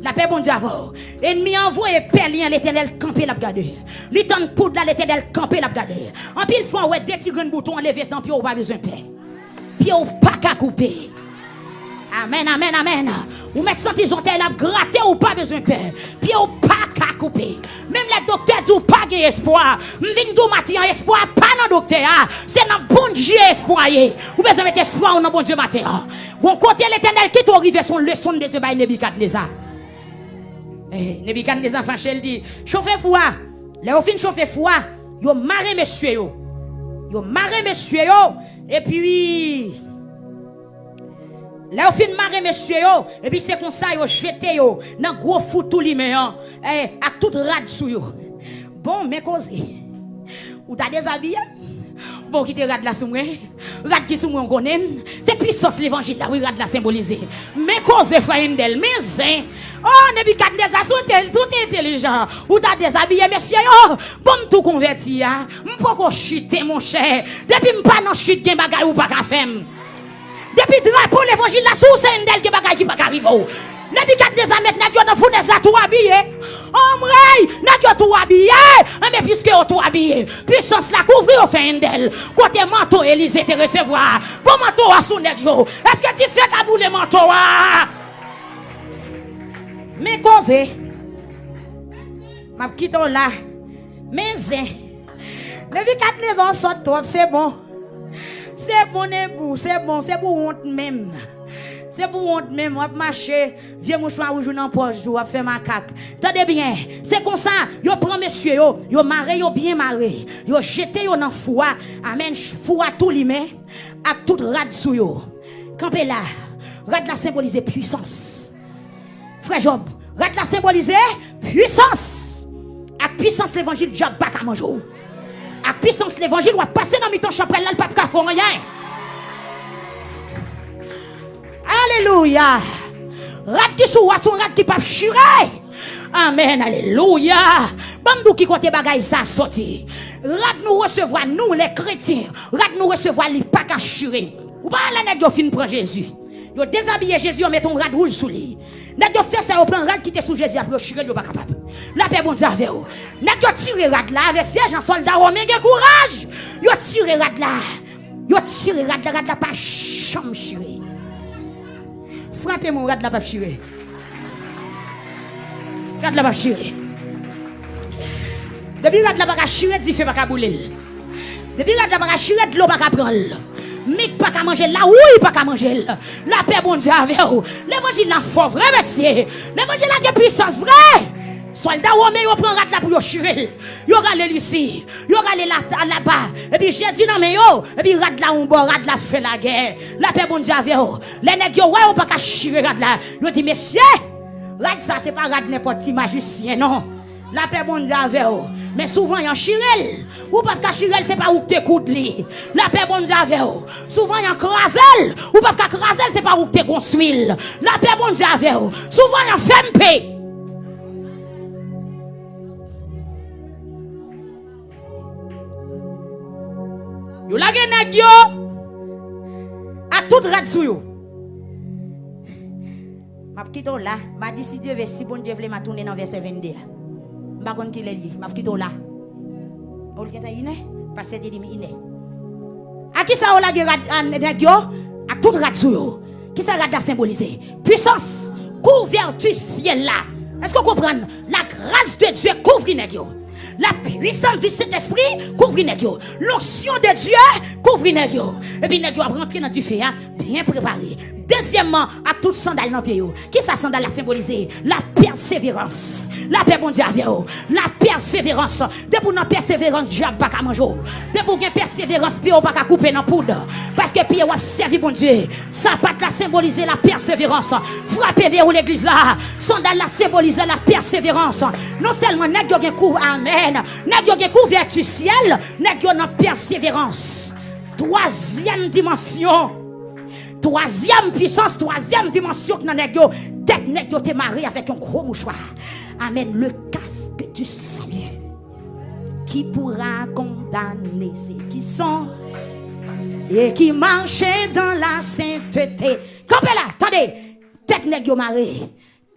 Speaker 1: La paix bon Dieu avant. Ennemi envoie perlien l'Éternel camper l'a regarder. Li ton poudre là l'Éternel camper l'a regarder. En pile fois ouais des petits grains boutons enlever dans pied ou pas besoin paix. Pied ou pas qu'à couper. Amen, amen, amen. Ou mettre senti zontel à gratter ou pas besoin de paix. Puis ou pas qu'à couper. Même les docteurs disent ou pas gain espoir. M'vin dou matin espoir pas dans docteur. C'est dans bon Dieu espoir. Ou besoin mettre espoir dans bon Dieu matin. Ou côté l'Éternel qui t'arrive son leçon de ce bail Nebukadnezar. Nebukadnezar fâché il dit chauffer fou. Les au fin chauffer fou. Yo marre monsieur yo. Yo marre monsieur yo et puis là, au fin de marre, monsieur, et puis c'est comme ça, yo jeté yo, dans gros fou tout liméan, à tout rad sou yo. Bon, mais cause, ou t'as déshabillé? Bon, qui te rad la sou moi? Rad qui sou moi on connaît? C'est puissance l'évangile là, oui, rad la symbolisé. Mais cause, frère d'elle, mais zin. Oh, Nebukadnezar, sont intelligent. Ou t'as déshabillé, monsieur, bon, tout converti, hein? M'poko chute, mon cher. Depuis m'pas nan chute, gen bagay ou pas ka fem. Depuis drapeau l'évangile la sous c'est une d'elle qui bagaille qui pas arriver. Nebukadnezar maintenant yo dans fournaise là tout habillé. Oh mray, n'a yo tout habillé. Mais puisque yo tout habillé, puissance la couvrir au fin d'elle. Côté manteau Élysée te recevoir. Bon manteau à sous nèg yo. Est-ce que tu fais kaboule manteau a? Mais cause m'a quitté là. Mais Nebukadnezar sort top, c'est bon. C'est bon, c'est pour honte même. C'est pour honte même, on va marcher, vieux mouchoir ou joue dans poche, on va faire macaque. Tendez bien, c'est comme ça, yo prend monsieur yo maré yo bien maré, yo jeté yo dans foua, amen, foua tout limé, à tout rad sou yo. Campé là, rad la symboliser puissance. Frère Job, rad la symboliser puissance. À puissance l'évangile Job pas qu'à manger. puissance l'évangile doit passer dans mi-temps chapelle là, le pape ka font rien. Alléluia. Rat qui sou son rat qui pas chiré. Amen, alléluia. Bandou qui côté bagay ça sorti. Rat nous recevoir nous les chrétiens. Rat nous recevoir li pas ka chiré. Ou pas la nèg yo fin prend Jésus. Yo déshabiller Jésus en met un rat rouge sous lui. Nèg yo fait ça au prend rat qui était sous Jésus après chiré yo pas capable. La paix bon Dieu avec vous. Nèg yo tiré rat là avec siège en soldat romain gen courage. Yo tiré rat là. Yo tiré rat là pas chambre chiré. Frappez mon rat de la pape chiré. Rat de la pape chiré. Depuis rat de la pape chiré, du feu pas qu'à bouler. Depuis rat de la pape chiré, de l'eau pas qu'à prendre. Mick pas qu'à manger, la ouille pas qu'à manger. La paix bon Dieu avec vous. L'évangile là fort, vrai monsieur. L'évangile là qui puissance, vrai. Soldat romain, yo prend rat là pour yo chiré. Yo rale ici. Yo rale là-bas. Et puis Jésus nan men yo. Et puis rat là on bon, rat là fait la guerre. La paix bon Dieu avec vous. Les nèg yo ouais on pas qu'à chiré rat là. Yo dit messieurs, rat ça c'est pas rat n'importe qui magicien non. La paix bon Dieu avec vous. Mais souvent y a chirel. Ou pas qu'à chirel c'est pas où te coude li. La paix bon Dieu avec vous. Souvent y a crasel. Ou pas qu'à crasel c'est pas où te construit. La paix bon Dieu avec vous. Souvent y a fempe. Yo la gen nèg yo à toute rat sou yo. M'a quitto là, m'a dit si Dieu veut si bon Dieu veut m'a tourner dans verset 22. M'a konn ki le li, m'a quitto là. On geta iné, parce que dit mi iné. A qui ça on la gen rat nèg yo à toute rat sou yo. Qui ça rat symboliser? Puissance, couverture ciel là. Est-ce qu'on comprend? La grâce de Dieu couvre nèg yo. La puissance du Saint-Esprit couvre nèg yo. L'onction de Dieu couvre nèg yo. Et puis nèg yo rentrer dans du feu bien préparé. Deuxièmement, à toute sandale dans pied yo. Qui ça sandale a symbolisé? La persévérance. La paix bon Dieu avec vous. La persévérance. De pour notre persévérance, diable pas qu'à manger. De pour gen persévérance, pied pas qu'à couper dans poudre. Parce que pied a servi bon Dieu. Ça pas la symboliser la persévérance. Frappez vers l'église là. Sandale la symboliser la persévérance. Non seulement nèg yo gen couvre amen. Nèg yo gen couverture ciel, nèg yo nan persévérance. Troisième dimension. Troisième puissance, troisième dimension que nèg yo, tête nèg yo te maré avec un gros mouchoir. Amen, le casque du salut. Qui pourra condamner ceux qui sont et qui marchent dans la sainteté. Campez là, attendez. Tête nèg yo maré.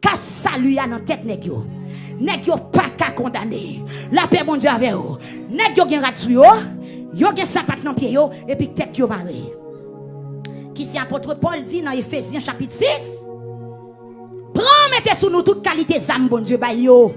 Speaker 1: Casse salut à dans tête nèg yo. Nèg yo pas qu'à condamner. La paix bon Dieu avec vous. Nèg yo gen rat yo, yo gen sapat nan pied yo et puis tête yo maré. Qui c'est apôtre Paul dit dans Ephésiens chapitre 6. Prends mettez sous nous toute qualité d'âme bon Dieu ba yo.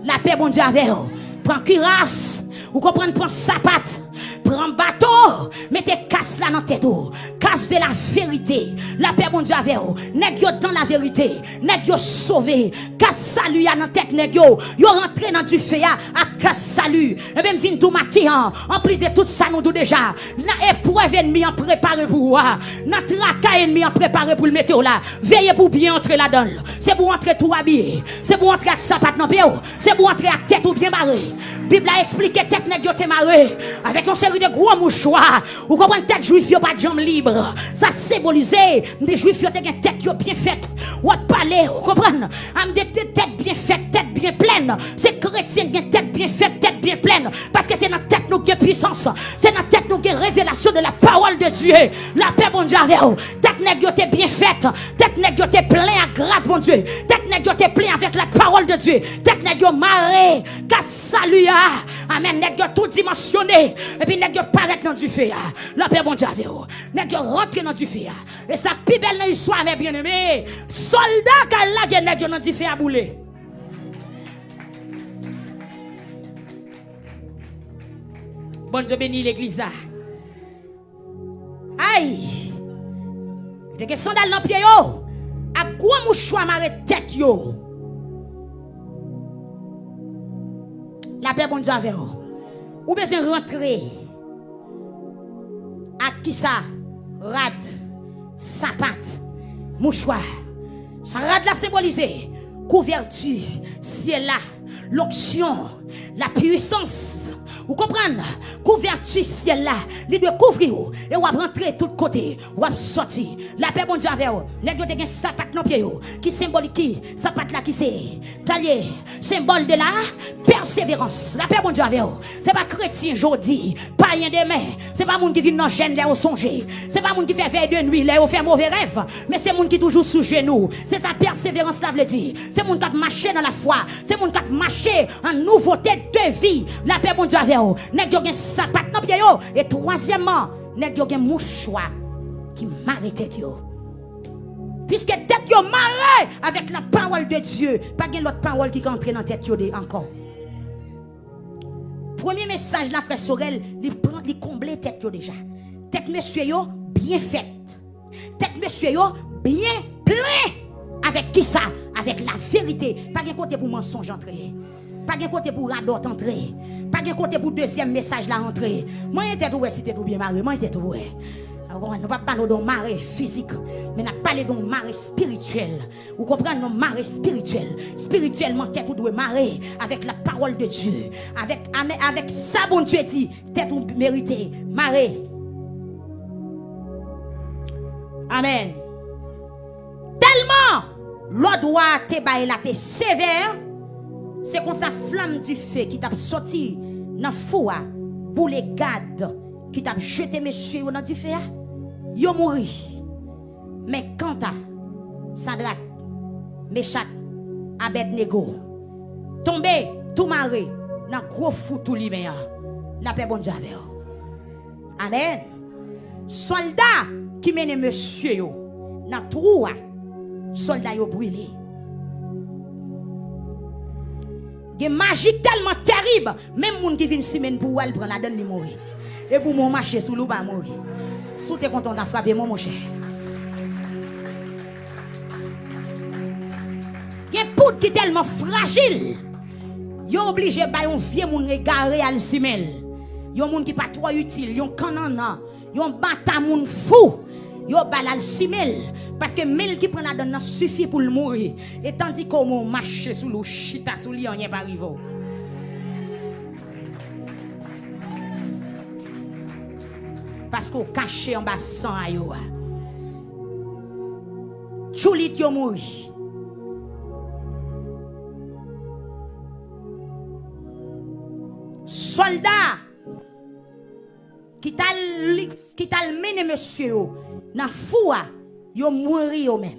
Speaker 1: La paix bon Dieu avec vous. Prends cuirasse, ou comprenez prends sapat, prends bateau, mettez casse là dans tête ou. Casse de la vérité. La paix bon Dieu avec vous. Nèg yo dans la vérité, nèg yo sauvé. Casse salut à dans tête nèg yo. Yo rentré dans du feu à casse salut. Et même vinn tout matin, en plus de tout ça nous déjà. La épreuve ennemi en préparé pour moi. Notre tracas ennemi en préparé pour le mettre là. Veillez pour bien entrer là-dedans. C'est pour entrer tout habillé. C'est pour entrer avec sapat dans pied. C'est pour entrer avec tête ou bien barré. Bible a expliqué tête nèg yo te maré avec une série de gros mouchoirs. Ou comprenez tête juif yo pas de jambes libres. Ça symbolisait des juifs yo te gen tête yo bien faite. Ou parler, vous comprenez? Am de tête bien faite, tête bien pleine. C'est chrétien gen tête bien faite, tête bien pleine parce que c'est dans tête nous gen puissance. C'est dans tête nous gen révélation de la parole de Dieu. La paix bon Dieu avec vous. Tête nèg yo te bien faite, tête nèg yo te plein à grâce bon Dieu. Tête nèg yo te plein avec la parole de Dieu. Tête nèg yo maré, ka salut. Amen, nèg yo tout dimensionné et puis nèg yo paraît dans du feu. La paix bon Dieu avec vous. Nèg yo rentre dans du feu. Et ça plus belle dans l'histoire mes bien-aimés. Soldat ka la gen nèg yo dans du feu à bouler. Bon Dieu bénit l'église là. Aïe. De que sandal dans pied yo. A gros mouchoir maré tête yo. La paix bon Dieu avec vous. Ou besoin rentrer. À qui ça? Rad, sapat, mouchoir. Ça rad la symboliser. Couverture, ciel là, l'onction, la puissance. Vous comprenez? Couverture ciel là, il doit couvrir et on va rentrer tout côté, on va sortir. La paix bon Dieu avec vous. Les deux des sapates dans pied qui symbolique qui sapates là qui c'est talier, symbole de la persévérance. La paix bon Dieu avec vous. C'est pas chrétien aujourd'hui, païen demain. C'est pas monde qui vit dans chaîne là au songer. C'est pas monde qui fait veille de nuit là au fait mauvais rêve, mais c'est monde qui toujours sous genou. C'est sa persévérance là veut dire. C'est monde qui marcher dans la foi, c'est monde qui marcher en nouveauté de vie. La paix bon Dieu avec vous. Nèg yo gen sapat dans pied yo et troisièmement, nèg yo gen mouchoir qui marre tête yo. Puisque tête yo marre avec la parole de Dieu, pas gen l'autre parole qui entre dans tête yo encore. Premier message la frère Sorel, il comble tête yo déjà. Tête monsieur yo bien faite. Tête monsieur yo bien plein. Avec qui ça? Avec la vérité. Pas de côté pour mensonge entrer. Pas de côté pour radot entrer. Pas de côté pour deuxième message là entrer. Moi j'étais tout si t'es tout bien marié. Moi j'étais tout ouais. Alors on ne va pas parler d'un marée physique, mais on parler d'un marée spirituel. Vous comprenez un marée spirituel. Spirituellement t'es tout doit marrer avec la parole de Dieu. Avec ça bon Dieu dit, t'es tout mérité marrer. Amen. Tellement l'autre doit te bailler la te sévère, c'est comme ça flamme du feu qui t'a sorti dans fou pour les gardes qui t'a jeté monsieur dans du feu, yo mouri. Mais quand t'as Sadrak, Meshach, Abednego tombé tout maré dans gros fou tout lui-même, la paix bon Dieu avec vous. Amen. Soldat qui mène monsieur yo dans trou, soldat yo brûlé. Des magique tellement terrible, même moun qui vient semaine pour elle prend la donne li mourir. Et pour mon marché sous l'eau ba mourir. Sous t'es content d'en frapper mon cher. Gen poudre qui tellement fragile. Yo obligé ba yon vieux moun regarder al simel. Yon moun qui pas trop utile, yon kanana, yon bata moun fou. Yo balal simel parce que mel qui prend la donne suffit pour le mourir et tandis qu'on marche sous l'eau chita sous li rien pas arrivé. Parce qu'on caché en bas sang a yo. Choulit yo mouri. Soldat qui t'a mené monsieur dans foi, yo mouri yo même.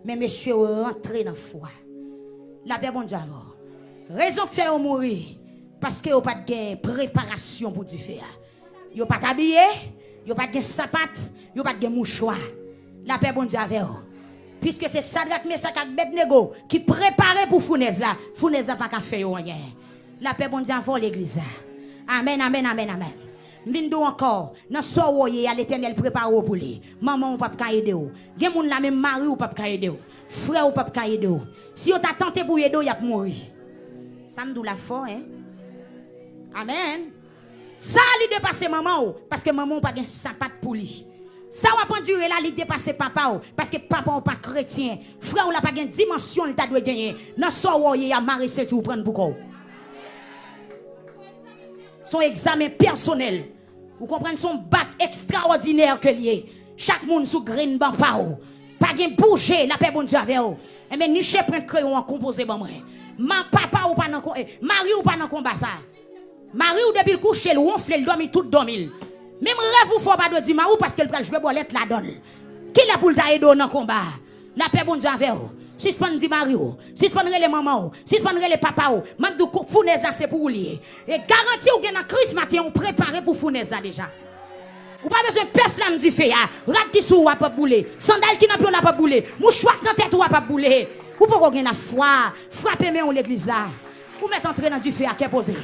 Speaker 1: Mais monsieur rentré dans foi. La paix bon Dieu alors. Raison que fait mourir parce que yo pas de préparation pour du faire. Yo pas habillé, yo pas de sapates, yo pas de mouchoir. La paix bon Dieu avec vous. Puisque c'est Sadrak, Meshach ak Abednego qui préparait pour fournaise là, fournaise pas qu'à faire rien. La paix bon Dieu avant l'église. Amen, amen, amen, amen. M'vindo encore, dans so woye à l'Éternel prépare pour lui. Maman ou papa aider ou. Gen moun la même mari ou papa aider ou. Frère ou papa aider ou. Si on t'a tenté pour aider ou, y a mourir. Ça me dou la fort hein. Amen. Ça li dépasser maman ou parce que maman ou pas gen sapat pour lui. Ça va pas durer là li dépasser papa ou parce que papa ou pas chrétien. Frère ou la pas gen dimension il t'a doit gagner. Dans so woye a mari c'est tout prendre pour quoi. Son examen personnel. Vous comprenez son bac extraordinaire que lié. Chaque monde sous green ban pa ou. Pas gen bouger la paix bon Dieu avec ou. Et mais ni chef prendre crayon en composé bon moi. Ma papa ou pas dans mari ou pas dans combat ça. Mari ou depuis le coucher, ou on fait le dormir tout dormir. Même rêve ou faut pas de dire ou parce qu'elle va jouer bolette la donne. Qui la pour ta aider dans combat. La paix bon Dieu avec ou. Suspendre di mari ou, suspendre les mamans ou, suspendre les papas ou, même du fournaise c'est pour lier. Et garantie ou gen Christ matin on préparé pour fournaise là déjà. Ou pas besoin de flamme du feu ah, rat qui sou ou pas bouler, sandal qui n'a plus pas bouler, mouchoir dans tête ou pas bouler. Ou pas gen la foi, frapper main l'église là. Ou mettre entrer dans du feu à qui poser.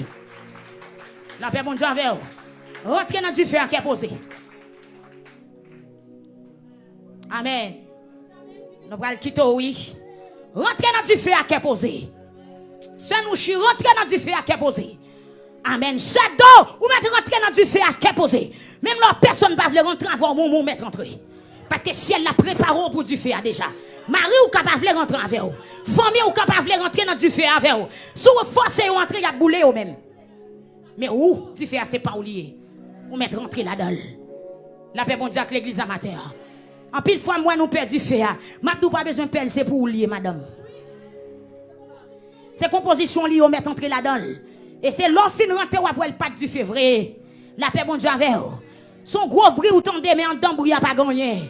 Speaker 1: La paix bon Dieu avec vous. Rentrer dans du feu à qui poser. Amen. Nous allons quitter oui. Rentrer dans du feu à qui poser. C'est nous chi rentrer dans du feu à qui poser. Amen. C'est d'eau ou mettre rentrer dans du feu à qui poser. Même là personne ne va vouloir rentrer avant mon mettre entrer. Parce que si elle l'a préparé pour du feu déjà. Mari ou capable de rentrer avec vous. Famille ou capable de rentrer dans du feu avec vous. Si vous forcez ou entrer, il y a boulé ou même. Mais où du feu c'est pas oublié. Ou mettre rentrer là-dedans. La paix bon Dieu avec l'église amateur. En pile fois moi nous perdons du feu. M'abdou pas besoin de pelle c'est pour oublier madame. C'est composition li on met entrer là-dedans. Et c'est l'offre fin rentrer ou après le pas du février. La paix bon Dieu avec. Son gros bruit ou tendez mais en dedans bruit a pas gagné.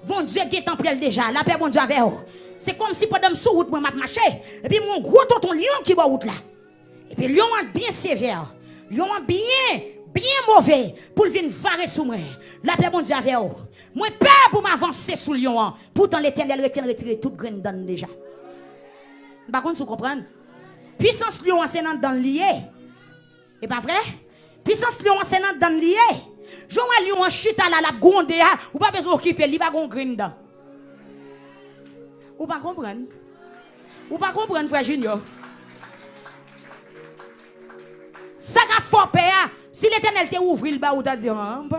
Speaker 1: Bon Dieu qui est en près déjà. La paix bon Dieu avec. C'est comme si pendant sous route moi m'a marché et puis mon gros tonton lion qui va route là. Et puis lion bien sévère. Lion bien mauvais pour venir varer sous moi. La paix bon Dieu avec. Moi peur pour m'avancer sous lion. Pourtant l'Éternel retire toute graine dans déjà. Par contre, vous comprenez? Puissance lion enseignante dans lié. Et pas vrai? Puissance lion enseignante dans lié. Je vois lion en chita la gonde ou pas besoin d'occuper, il va gon grain dedans. Ou pas comprendre? Ou pas comprendre frère Junior? Ça qu'a fort père, si l'Éternel te ouvre le bas ou t'a dit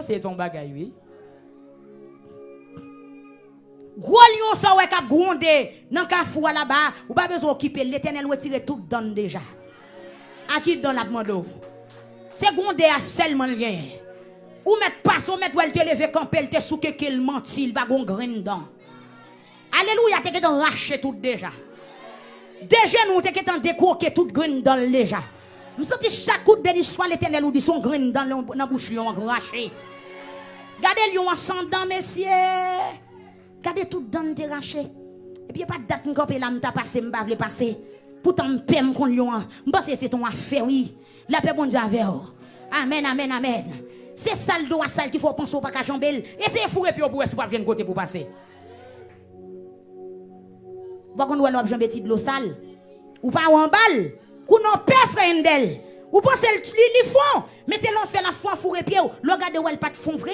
Speaker 1: c'est ton bagage oui. Gros lion ça ouais cap gronder dans kafou là-bas, ou pas besoin d'occuper, l'Éternel retire tout donne déjà. À qui donne la demande? C'est gronder à seulement rien. Ou mettre passe, ou mettre te lever camper, te souke qu'il menti, il va gon grain dedans. Alléluia, t'es qu'en racher tout déjà. Déjà nous t'es qu'en décoquer tout grain dans déjà. Nous senti chaque coup de béni soit l'Éternel ou dit son grain dans la bouche lion raché. Gardez lion ascendant messieurs. Gardez tout dans déraché. Et puis pas de date m'camper là m'ta passé m'pa vle passer. Pourtant m'pem kon lion. M'pense c'est ton affaire oui. La paix bon Dieu avec. Amen amen amen. C'est ça le doigt sale qu'il faut penser au pas qu'à jambel. Et c'est fou et puis au bout est pas venir côté pour passer. Bon qu'on doit l'objet petit de l'eau sale. Ou pas en balle. Ou non père frère d'elle. Ou pensez li fond, mais c'est l'on fait la foi fourré pied. Le regarde où elle pas de fond vrai.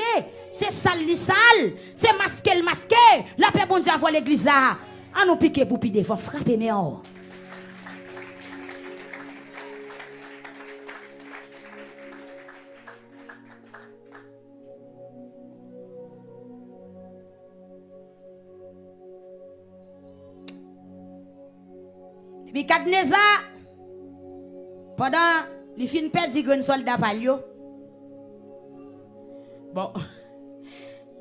Speaker 1: C'est sale li sale. C'est masqué le masqué. La paix bon Dieu à voir l'église là. À nous piquer pour piquer devant frapper mais en. Nebukadnezar pendant les fins perdu grand soldat palio. Bon.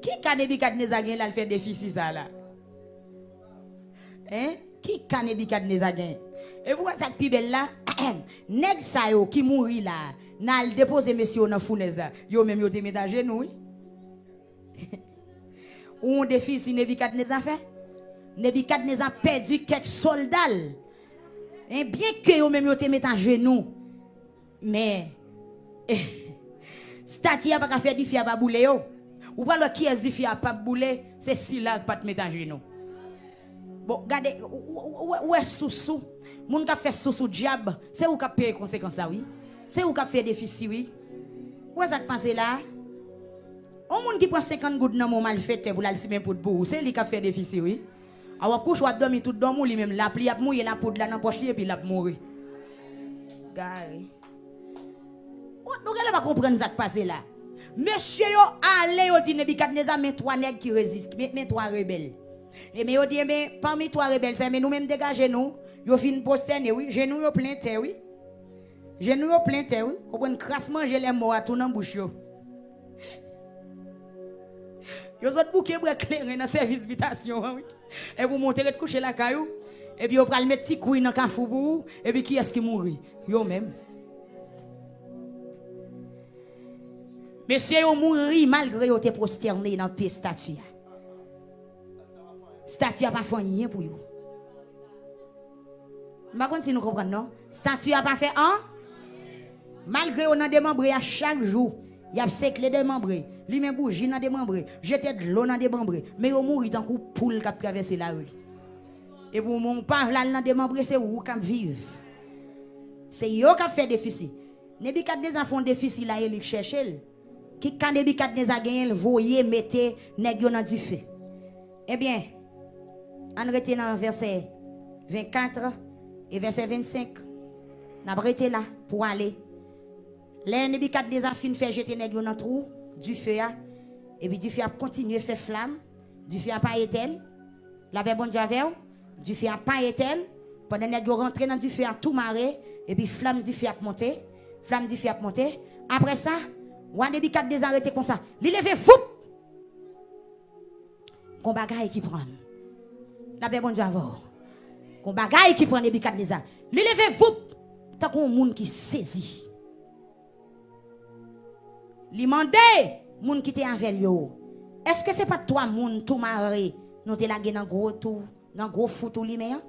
Speaker 1: Qui ka Nebukadnezar gen là le fait déficit ça là? Hein? Qui ka Nebukadnezar gen? Et vous ça pi belle là? Nèg sa yo qui mouri là, n'al déposer monsieur dans fournaise là. Yo même yo te mettre à genoux. Ou déficit Nebukadnezar fait? Nebukadnezar perdu quelques soldats. Et bien que yo même yo te mettre à genoux. Mais Stati a pas faire du fia pas bouler yo. Ou pas le qui est du fia pas bouler, c'est si là pas te mettre à genoux. Bon, regardez où est sous moun ka fait sous diable, c'est où ka payer conséquences ça oui. C'est où ka fait déficit oui. Où ça te penser là? On moun qui prend 50 gouttes dans mon mal fait pour la simen pour bourre, c'est lui qui fait déficit oui. Awa couche ou dormi tout dormi lui même la pli a mouiller la poudre là dans poche et puis la mourir. Gari. Nous allons pas comprendre ça qui passe là. Monsieur yo allez yo dit Nebukadnezar mais trois nèg qui résistent, mais trois rebelles. Et mais yo dit mais parmi trois rebelles c'est mais nous même dégager nous, yo fin poster oui, genou yo plein terre oui. Genou yo plein terre oui, comprendre crassement j'ai les morts tout dans bouche yo. Yo autres bouquet pour éclairer dans service habitation oui. Et vous montez de coucher la caillou et puis yo pral mettre petit couille dans kafou et puis qui est-ce qui mourir? Yo même. Monsieur yo mouri malgré yo te prosterné dans pied statue. Statue a pas fait rien pour yo. Par contre si nous comprenons non, statue a pas fait un malgré yo nan démembré à chaque jour, y a séclé démembré, li men bougie nan démembré, jeté de l'eau nan démembré, mais yo mouri tant coup poule qui traverser la rue. Et pour mon pas là nan démembré c'est ou qui vivre. C'est yo qui fait déficit. Nebukadnezar font déficit là il chercher. Qui quand Nebukadnezar gagne le voyer mettez nèg yo dans du feu. Eh bien, on rete dans verset 24 et verset 25. N'a arrêté là pour aller. Les Nebukadnezar fin fait jeter nèg yo dans trou du feu et puis du feu a continué faire flamme, du feu a pas éteint. La paix bon Dieu avec du feu a pas éteint. Pendant nèg yo rentré dans du feu a tout maré et puis flamme du feu a monté. Flamme du feu a monté. Après ça, Roi Nebukadnezar arrêté comme ça. Il levé fou. Qu'on bagaille qui prend. La paix bon Dieu avant. Qu'on bagaille qui prend Nebukadnezar. Il levé fou. Tant qu'on monde qui saisit. Li mandé moun qui te avec yo. Est-ce que c'est pas toi moun tout maré nous te lagé dans gros tout dans gros foutou li men?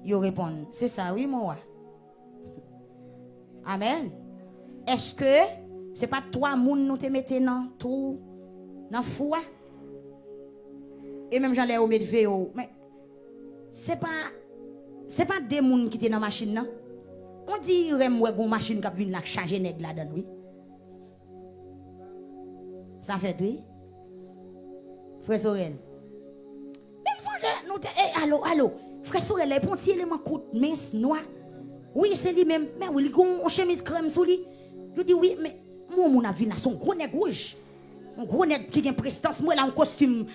Speaker 1: Yo répond, c'est ça oui moi. Amen. Est-ce que c'est pas toi moun nous te mette dans tout dans fou? Et même j'en ai au medveo, mais c'est pas des moun qui te dans machine non. On dirait moi gon machine qui vient la charger nèg là-dedans oui. Ça fait oui. Frère Sorel. Même songe nous allô. Frère Sorel, les ponti élément coûte mince noir. Oui, c'est lui même, mais oui, il gon chemise crème sous lui. Je dis oui, mais moi mon avis là son gros nèg rouge. Un gros nèg qui a prestance moi là en costume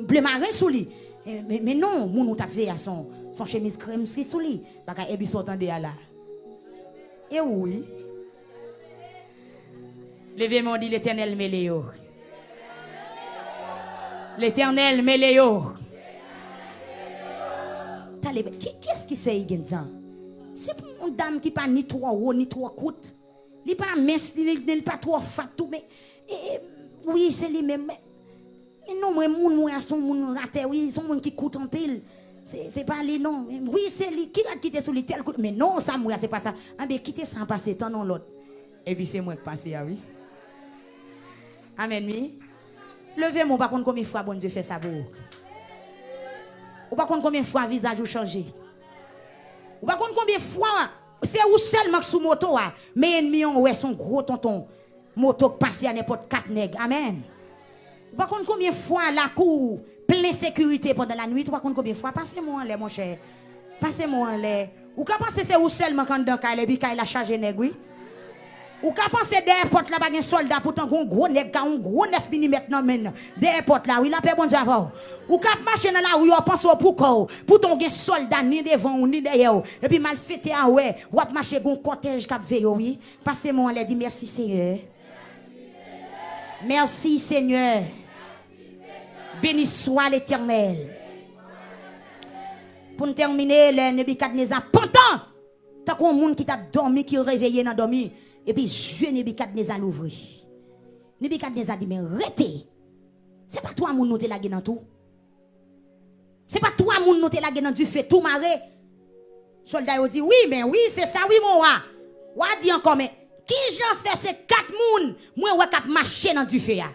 Speaker 1: bleu marin sous lui. Mais non, mon ou t'a fait à son chemise crème sous lui. Parce que ebi s'entendait là. Et oui. Levez-moi dit l'Éternel Méléo. L'Éternel Méléo. Qu'est-ce qui se fait c'est pour une dame qui pas ni trop haut ni trop courte. Il pas mince, il pas trop fat tout mais oui, c'est lui même. Mais non, moi moun son moun raté, oui, son moun qui coûte en pile. C'est pas lui non. Oui, c'est lui qui a quitté sur lui tel mais non, ça moi c'est pas ça. Ah ben quitter sans passer tant non l'autre. Et puis c'est moi qui passe ah oui. Amen oui. Levez moi par contre combien de fois bon Dieu fait ça pour vous. Ou par contre combien de fois visage ou changé. Ou par contre combien de fois c'est ou seulement sous moto mais ennemi on ouais son gros tonton moto passer à n'importe 4 nèg. Amen. Par contre combien de fois la cour plein sécurité pendant la nuit, par contre combien de fois passez-moi en l'air mon cher. Passez-moi en l'air. Ou ka penser c'est ou seulement quand dans kay puis kay la charger nèg oui. Ou ka penser des portes là pas un soldat pourtant gros nèg un gros 9 mm nan men. Des portes là oui la paix bon Dieu avant. Ou ka marcher dans la rue ou pense pour quoi pour ton gen soldat ni devant ni derrière et puis mal fêté ah ouais ou a marcher gon cortège cap veille oui. Passez-moi en l'air dit merci Seigneur. Merci Seigneur. Béni soit l'Éternel. Pour terminer, les Nebukadnezar, pendant, tant qu'on monde qui t'a dormi, qui réveillé dans dormi, et puis je Nebukadnezar l'ouvrir. Nebukadnezar dit, mais arrêtez. C'est pas toi, moun, nous te lagué dans tout. C'est pas toi, moun, nous te lagué dans du fait, tout maré. Soldat, il dit, oui, mais oui, c'est ça, oui, mon roi. Roi dit encore, mais qui j'en fait ces 4 moun, moi, ouais, cap marcher dans du fait, hein?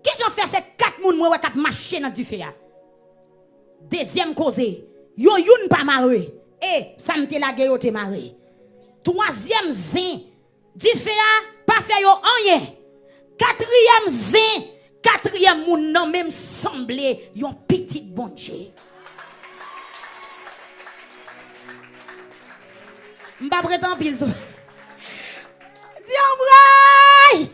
Speaker 1: Qui j'en fait ces 4 moun, moi, ouais, cap marcher dans du fait, Deuxième cause, yo youn pas maré. Ça m'te lagué yo te maré. Troisième zin, du fait pas fait yo rien. Quatrième zin, quatrième moun nan même semblé yon petit bon Dieu. M'pa prétend pile so. Diambraille.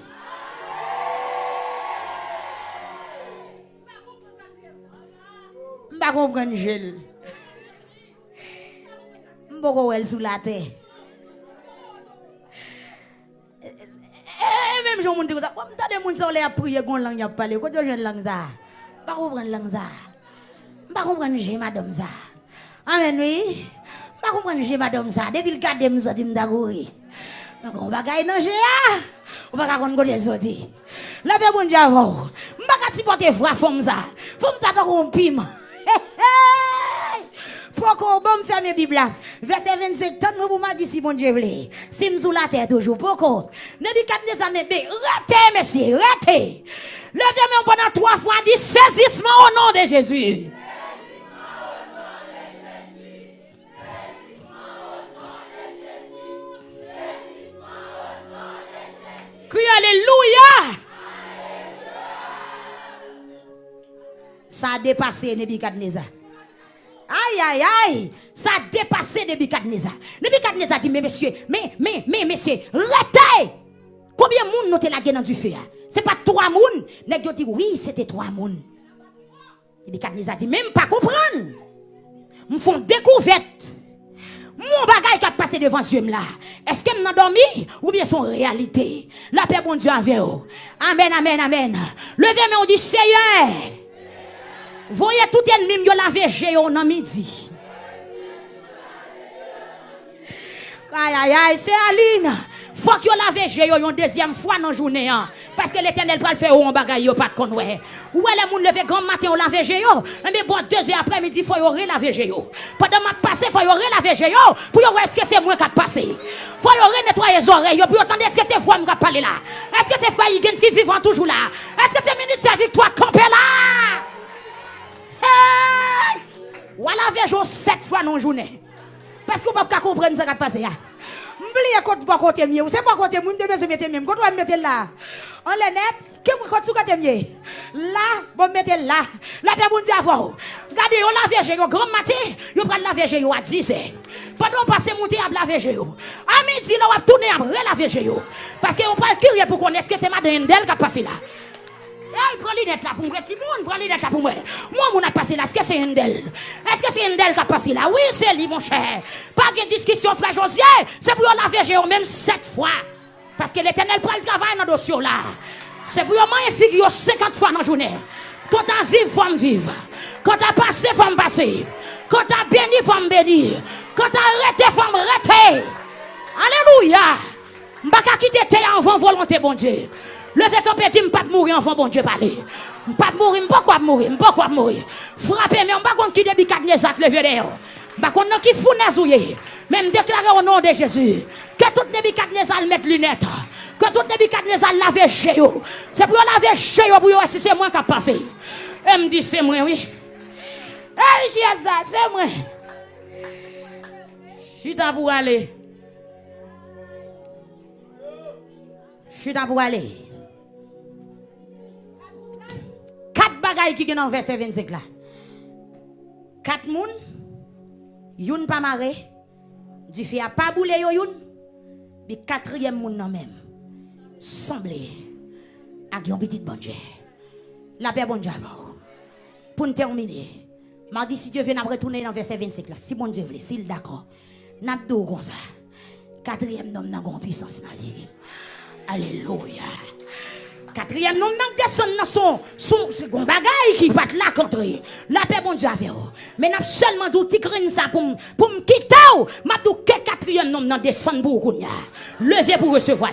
Speaker 1: M'pa comprendre gel. M'boko wel sous la terre. Même je monde dit ça. M'tade moun sa a prier gon langue a parler. Ko jeune langue ça. M'pa comprendre langue ça. M'pa comprendre j'ai madame ça. Amen oui. M'pa comprendre j'ai madame ça. Depuis le garder me sorti m'dagouri. On bagay nan j'ai on va kon côté sorti. La paix bon Dieu avant. M'pa ka ti porter voix femme ça. Femme ça ko piment. Pourquoi bon fermer Bible verset 25 tant nous m'a dit si bon Dieu veut si me sous la terre toujours pourquoi Nebukadnezar mais ratez monsieur ratez levez-moi pendant 3 fois dit saisissement au nom de Jésus. Crie alléluia. Ça a dépassé Nebukadnezar. Aïe, aïe, aïe, ça a dépassé Nebukadnezar. Nebukadnezar dit, mais monsieur, monsieur, arrêtez. Combien de monde nous te lagué dans du feu? C'est pas 3 moun. Nèg yo dit, oui, c'était 3 moun. Nebukadnezar dit, même pas comprendre. me font découverte. Mon bagage qui a passé devant ce là. Est-ce que m'a dormi ou bien son réalité? La paix bon Dieu avec vous. Amen, amen, amen. Levez-moi, on dit Seigneur. Voyez tout ennemi yo laver géo dans midi. Aïe aïe aïe, c'est Aline. Faut que yo laver géo une deuxième fois dans journée parce que l'Éternel va le faire un bagage yo pas de connaître. Ou les moun lever grand matin on laver géo, mais bon 2 heures après-midi faut yo relaver géo. Pendant m'a passé faut yo relaver géo pour yo est-ce que c'est moi qui a passé. Faut yo nettoyer les oreilles pour entendre est-ce que c'est foi qui a parlé là. Est-ce que c'est frère Igen qui vivant toujours là. Est-ce que c'est ministère Victoire campé là. Hey! Ou laver géo 7 fois dans journée. Parce que vous ne pouvez pas comprendre ce qui a passé. M'oubliez quand vous côté mieux, c'est pas côté moun de me mettre même. Quand vous mettez là, on les net, que vous quand côté mieux. Là, vous mettez là. La paix bon Dieu avant. Regardez, on lave géo grand matin, vous prenez la géo à 10h. Pendant passer monter à laver géo. À midi là, on va tourner à relaver géo. Parce que on pas curieux pour connaître ce que c'est madame Ndel qui a passé là. Hey, prends l'inette là pour moi, Timon, prends l'inette là pour moi. Moi, mon a passé là, est-ce que c'est Ndel? Est-ce que c'est Ndel qui a passé là? Oui, c'est lui, mon cher. Pas de discussion, frère Josier. C'est pour laver géo même 7 fois. Parce que l'Éternel prend le travail dans le dossier là. C'est pour moi figure 50 fois dans la journée. Quand tu vivre, faut me vivre. Quand tu passé, faut me passer. Quand tu béni, faut me bénir. Quand tu arrêté, faut me arrêter. Alléluia. Je ne vais pas quitter tes enfants volonté, bon Dieu. Le fait qu'on peut dire, je ne vais pas mourir enfant, bon Dieu, parler. Je ne vais pas mourir, je ne vais pas mourir, je ne vais pas mourir. Frapper, mais je ne vais pas qui débit Kadnezak levé d'ailleurs. Je ne vais pas qui fout nazouiller. Même déclarer au nom de Jésus. Que tout débit Kadnezak mette lunettes. Que tout débit Kadnezak lave chez eux. C'est pour laver chez eux, pour voir si c'est moi qui a passé. Elle me dit, c'est moi, oui. Hey, Jésus, c'est moi. Je suis pour aller. Je suis pour aller. 4 bagailles qui sont dans verset 25 là. 4 moun, youn pas maré, du fait a pas boule yo youn, puis 4e moun nan même. Semblé à yon petit bon Dieu. La paix bon Dieu. Pour nous terminer, m'a dit si Dieu veut nous retourner dans verset 25 là, si bon Dieu veut, s'il d'accord, n'a pas comme ça. 4e nom nan gon puissance nan li. Alléluia. 4e nom nan descend dans son second bagaille qui pat la contre. La paix bon Dieu avec vous. Mais n'a seulement dou ti crine ça pour me quitter ou m'a dou que 4e nom nan descend pour kounya. Levez pour recevoir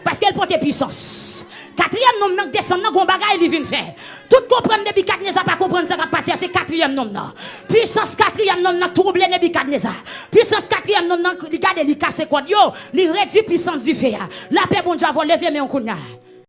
Speaker 1: parce qu'elle porte puissance. 4e nom nan descend dans gon bagaille li vinn faire. Tout comprendre Nebukadnezar pas comprendre ça qui passer c'est 4e nom nan. Puissance 4e nom nan trouble Nebukadnezar. Puissance 4e nom nan regarder li casser quoi yo, li réduit puissance du fer. La paix bon Dieu va lever mais on kounya.